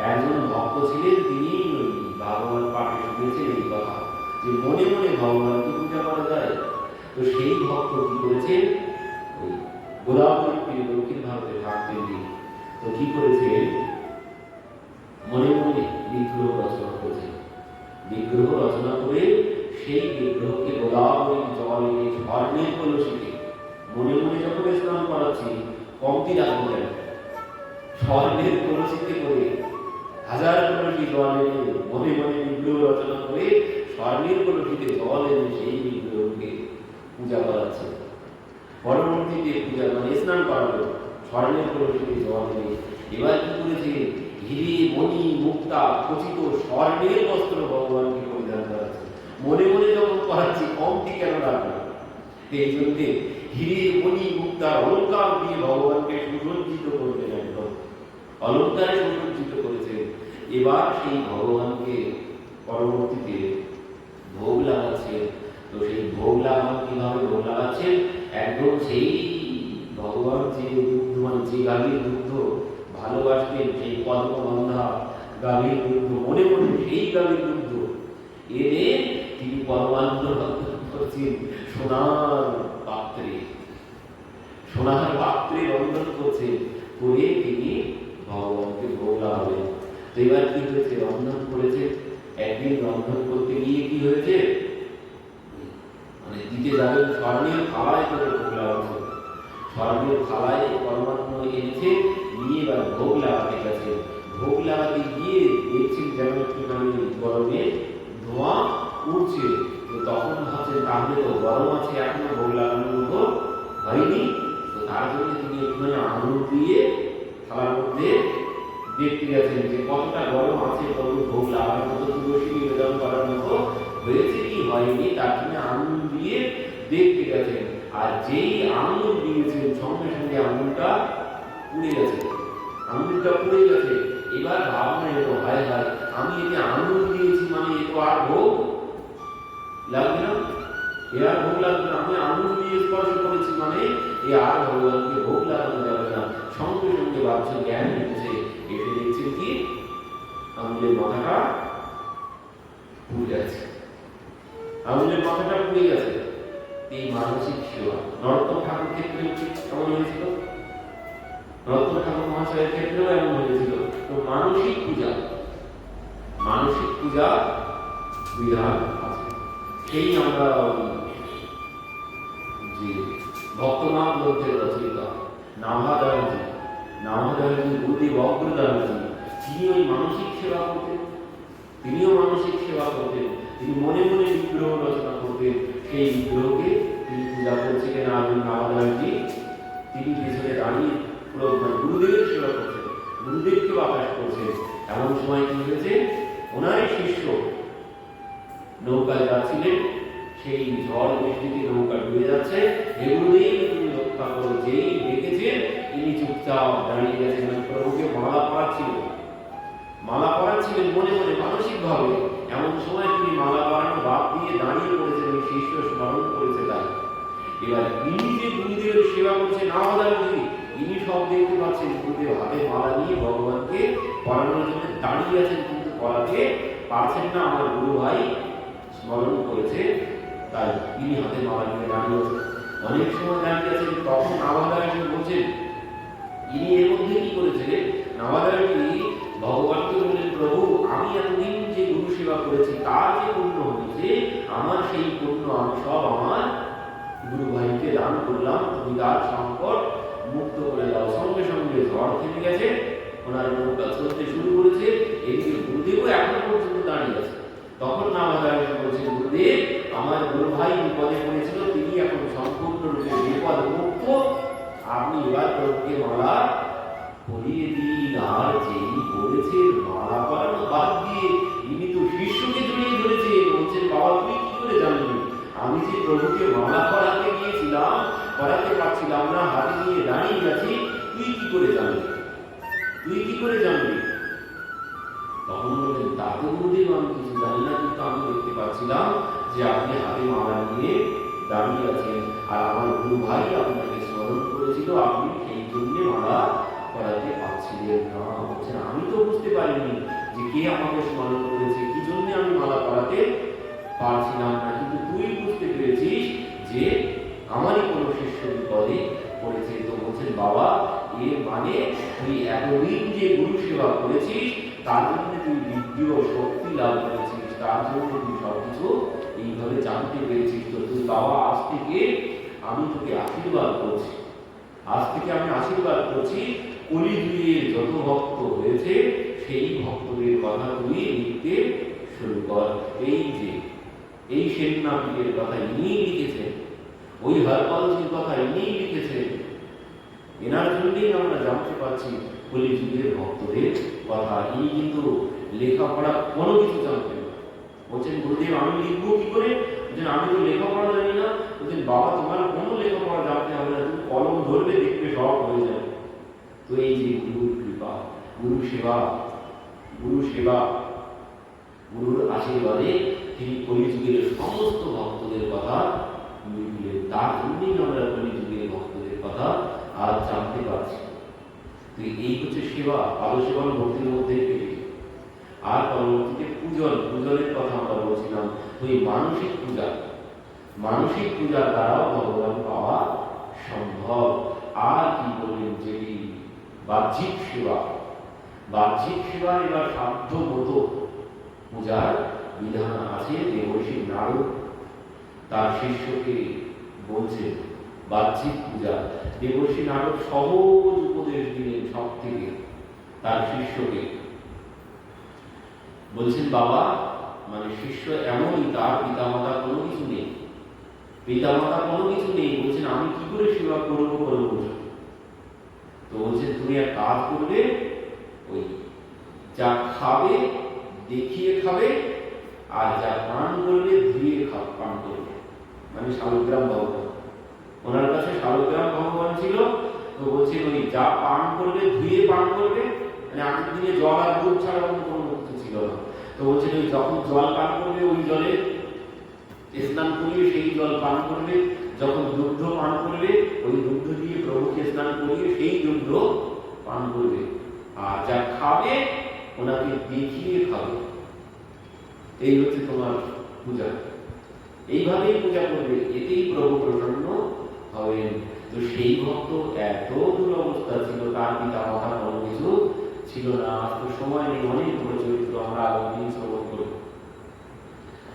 একজন ভক্ত ছিলেন, তিনি ভগবান পাঠে শুনেছেন এই কথা যে মনে মনে ভগবানকে পূজা করা যায়। তো সেই ভক্ত কি করেছেন, ওই গোদাবরী দক্ষিণ ভারতে থাকতেন তিনি। তো কি করেছে, মনে মনে বিগ্রহ রচনা করেছে। বিগ্রহ রচনা করে সেই বিগ্রহকে কমতি রাখবো কেন? স্বর্ণের কলসিতে করে হাজার কলসি জল এনে মনে মনে বিগ্রহ রচনা করে স্বর্ণের কলসিতে জল এনে সেই বিগ্রহকে পূজা করাচ্ছে। পরবর্তীতে পূজা মানে স্নান করালো স্বর্ণের কলসিতে জল এনে। এবার কি করেছে? হিরে মণি মুক্তা খচিত স্বর্ণের বস্ত্র ভগবানকে পরিধান করাচ্ছে। মনে মনে যখন করাচ্ছি কমতি কেন রাখবে? এই জন্যে হিরে মণি মুক্তা অলঙ্কার দিয়ে ভগবানকে সুসজ্জিত করবেন, একদম অলঙ্কারে সুসজ্জিত করেছে। এবার সেই ভগবানকে পরবর্তীতে ভোগ লাগাচ্ছে। তো সেই ভোগ লাগানো কিভাবে ভোগ লাগাচ্ছেন? একদম সেই ভগবান যে দুগ্ধ মানে যে গাভীর দুগ্ধ ভালোবাসতেন, সেই পদ্মগন্ধা গাভীর দুগ্ধ মনে মনে সেই গাভীর দুগ্ধ এনে তিনি পরমান্ন রন্ধন করছেন সোনার পাত্রে। সোনার পাত্রে রন্ধন করছেন করে তিনি ভগবানকে ভোগ লাগাবেন। তো এবার কি হয়েছে? রন্ধন করেছে। একদিন রন্ধন করতে গিয়ে কি হয়েছে? মানে দিতে যাবেন স্বর্ণের থালায় করে ভোগ লাগাচ্ছে। স্বর্ণের থালায় পরমাত্ম এনেছে, নিয়ে এবার ভোগ লাগাতে গেছে। ভোগ লাগাতে গিয়ে দেখছেন যেন একটুখানি গরমে ধোঁয়া উঠছে। তো তখন ভাবছেন তাহলে তো গরম আছে, এখনো ভোগ লাগানোর মতো হয়নি। তো তার জন্য তিনি একটুখানি আঙুল দিয়ে থালার মধ্যে দেখতে গেছেন যে কতটা গরম আছে, কত ভোগ লাগানোর মতো তুলসী নিবেদন করার মতো হয়েছে কি হয়নি, তার জন্য আঙুল দিয়ে দেখতে গেছেন। আর যেই আঙুল দিয়েছেন সঙ্গে সঙ্গে আঙুলটা পুড়ে গেছে। আঙুলটা পুড়ে গেছে। এবার ভাবনা এলো, হায় হায়, আমি এতে আঙুল দিয়েছি মানে এ তো আর ভোগ লাগবে না, এ আর ভোগ লাগবে না। আমি আঙুল দিয়ে স্পর্শ করেছি মানে এ আর ভগবানকে ভোগ লাগানো যাবে না। সঙ্গে সঙ্গে ভাবছেন, জ্ঞান এসেছে। এসে দেখছেন কি আঙুলের মাথাটা পুড়ে গেছে। আঙুলের মাথাটা পুড়ে গেছে। এই মানসিক সেবা নরোত্তম ঠাকুর ক্ষেত্রে এমন হয়েছিল, নরোত্তম ঠাকুর মহাশয়ের ক্ষেত্রেও এমন হয়েছিল। তো মানসিক পূজা বিধান আছে। সেই আমরা যে ভক্তনাথ গ্রন্থের রচয়িতা নাভাদায়জি গুরুদেব অগ্রদায়জি, তিনি ওই মানসিক সেবা করতেন। তিনিও মানসিক সেবা করতেন। তিনি মনে মনে বিগ্রহ রচনা করতেন। সেই বিগ্রহকে তিনি পূজা করছিলেন। আর নাভাদায়জি তিনি পেছনে দাঁড়িয়ে পুরো গুরুদেবের সেবা করছেন, গুরুদেবকে বাতাস করছেন। এমন সময় কি হয়েছে? ওনারই শিষ্য নৌকায় যাচ্ছিলেন, সেই ঝড় বৃষ্টিতে নৌকা ডুবে যাচ্ছে। গুরুদেব তিনি রক্ষা করো, যেই দেখেছেন তিনি চুপচাপ দাঁড়িয়ে গেছেন। প্রভুকে মালা পরাচ্ছিলেন মনে মনে মানসিক ভাবে। এমন সময় তিনি মালা পরানো বাদ দিয়ে দাঁড়িয়ে পড়েছেন, ওই শিষ্য স্মরণ করেছে তাই। এবার ইনি যে গুরুদেবের সেবা করছেন নাভাদায়জি, ইনি সব দেখতে পাচ্ছেন। গুরুদেব হাতে মালা নিয়ে ভগবানকে পরানোর জন্য দাঁড়িয়ে আছেন, কিন্তু পরাতে পারছেন না। আমার গুরু ভাই স্মরণ করেছে তাই তিনি হাতে মালা নিয়ে দাঁড়িয়ে আছেন। অনেক সময় দাঁড়িয়ে আছেন। তখন নাভাদায়জি বলছেন, ইনি এর মধ্যে কি করেছে? নাভাদায়জি ভগবানকে বললেন, প্রভু আমি এতদিন যে গুরু সেবা করেছি তার যে পুণ্য হয়েছে, আমার সেই পুণ্য আমি সব আমার গুরু ভাইকে দান করলাম। তুমি তার সংকট মুক্ত করে দাও। সঙ্গে সঙ্গে ঝড় থেমে গেছে, ওনার নৌকা চলতে শুরু করেছে। এদিকে গুরুদেবও এখনো পর্যন্ত দাঁড়িয়ে আছে। তখন নাভাদায়জি বলছেন, গুরুদেব আমার গুরু ভাই বিপদে পড়েছিল, তিনি এখন সম্পূর্ণরূপে বিপদ মুক্ত। আপনি এবার প্রভুকে মালা পরিয়ে দিন। আর যেই বলেছে মালা পরানো বাদ দিয়ে ইনি তো শিষ্যকে জড়িয়ে ধরেছেন। বলছেন, বাবা তুই কি করে জানবি? আমি যে প্রভুকে মালা পরাতে গিয়েছিলাম, পরাতে পারছিলাম না, হাতে নিয়ে দাঁড়িয়ে গেছি, তুই কি করে জানবি? তখন বললেন, তাতে গুরুদেব আমি কিছু জানি না, কিন্তু আমি দেখতে পাচ্ছিলাম যে আপনি হাতে মালা নিয়ে দাঁড়িয়ে আছেন। আর আমার গুরু ভাই আপনাকে স্মরণ করেছিল, আপনি সেই জন্য মালা পরাতে পারছিলেন না। বলছেন, আমি তো বুঝতে পারিনি যে কে আমাকে স্মরণ করেছে, কি জন্য আমি মালা পরাতে পারছিলাম না, কিন্তু তুই বুঝতে পেরেছিস যে আমারই কোনো শিষ্য বিপদে পড়েছে। তো বলছেন, বাবা এর মানে তুই এতদিন যে গুরু সেবা করেছিস তার জন্য তুই বিদ্যে ও শক্তি লাভ করেছিস, তার জন্য তুই সবকিছু এইভাবে জানতে পেরেছিস। তো তুই বাবা, আজ থেকে আমি তোকে আশীর্বাদ করছি, আজ থেকে আমি আশীর্বাদ করছি, কলিযুগের যত ভক্ত হয়েছে সেই ভক্তদের কথা তুই লিখতে শুরু কর। এই সেনাপতির কথা ইনি লিখেছেন, ওই হরপালজির কথা ইনি লিখেছেন। এনার জন্যই আমরা জানতে পারছি কলিযুগের ভক্তদের কথা। ইনি কিন্তু লেখাপড়া কোনো কিছু জানতেন না। বলছেন, গুরুদেব আমি লিখবো কি করে? বলছেন, আমি তো লেখাপড়া জানি না। বলছেন, বাবা তোমার কোনো লেখাপড়া জানতে হবে না, তুমি কলম ধরবে দেখবে সব হয়ে যাবে। তো এই যে গুরুর কৃপা, গুরু সেবা, গুরুর আশীর্বাদে তিনি কলিযুগের সমস্ত ভক্তদের কথা লিখলেন। তার জন্যই আমরা কলিযুগের ভক্তদের কথা আজ জানতে পারছি। তো এই হচ্ছে সেবা, পাদসেবন ভক্তির মধ্যে পেয়ে। আর পরবর্তীতে পূজনের কথা আমরা বলছিলাম। ওই মানসিক পূজার দ্বারাও ভগবান পাওয়া সম্ভব। আর কি বললেন, যে বাহ্যিক সেবা এবার সাধ্য মতো পূজার বিধান আছে। দেবর্ষি নারদ তার শিষ্যকে বলছেন বাহ্যিক পূজা। দেবর্ষি নারদ সহজ উপদেশ দিলেন সব থেকে তার শিষ্যকে। বলছেন, বাবা মানে শিষ্য এমনই, তার পিতামাতা কোনো কিছু নেই। বলছেন, আমি কি করে সেবা করবো? তো বলছেন, তুমি এক কাজ করবে, ওই যা খাবে দেখিয়ে খাবে, আর যা পান করবে ধুয়ে পান করবে। মানে শালগ্রাম ভগবান, ওনার কাছে শালগ্রাম ভগবান ছিল। তো বলছেন, ওই যা পান করবে ধুয়ে পান করবে। মানে আগের দিনে জল আর দুধ ছাড়া কোনো কিছু ছিল না। তো বলছেন, ওই যখন জল পান করবে ওই জলে স্নান করিয়ে সেই জল পান করবে। যখন দুগ্ধ পান করবে ওই দুগ্ধ দিয়ে প্রভুকে স্নান করিয়ে সেই দুগ্ধ পান করবে। আর যা খাবে ওনাকে দেখিয়ে খাবে। এই হচ্ছে তোমার পূজা। এইভাবেই পূজা করবে, এতেই প্রভু প্রসন্ন হবেন। তো সেই ভক্ত এত দুরবস্থা ছিল, তার পিতা মাতা কোনো কিছু ছিল না। আজ তো সময় নেই, অনেক বড় চরিত্র আমরা আগামী শ্রবণ করব।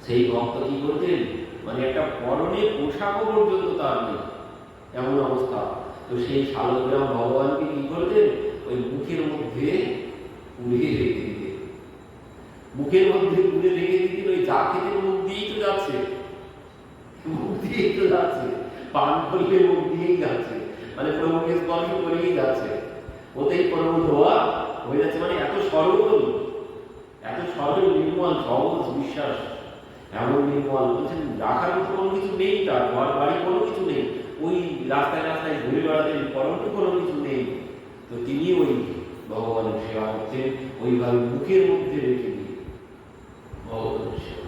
সেই ভক্ত কি করতেন, মানে একটা পরনে পোশাকও পর্যন্ত তার নেই, এমন অবস্থা। তো সেই শালগ্রাম ভগবানকে কি করতেন, ওই মুখের মধ্যে পুড়ে রেখে দিতেন। ওই যা খেতে মুখ দিয়েই তো যাচ্ছে, পান করলে মুখ দিয়েই যাচ্ছে, মানে প্রভুকে স্পর্শ করেই যাচ্ছে, ওতেই প্রভু ধোয়া হয়ে যাচ্ছে। মানে এত সরল নির্মল সহজ বিশ্বাস, এমন নির্মল। বলছেন, রাখার মতো কোনো কিছু নেই, তার ঘর বাড়ি কোনো কিছু নেই, ওই রাস্তায় ঘুরে বেড়াতেন, পরন্ত কোনো কিছু নেই। তো তিনি ওই ভগবানের সেবা করতেন, ওইভাবে মুখের মধ্যে রেখে দিয়ে ভগবানের সেবা।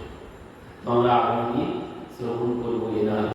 আমরা আগামী দিন শ্রবণ করবো এনার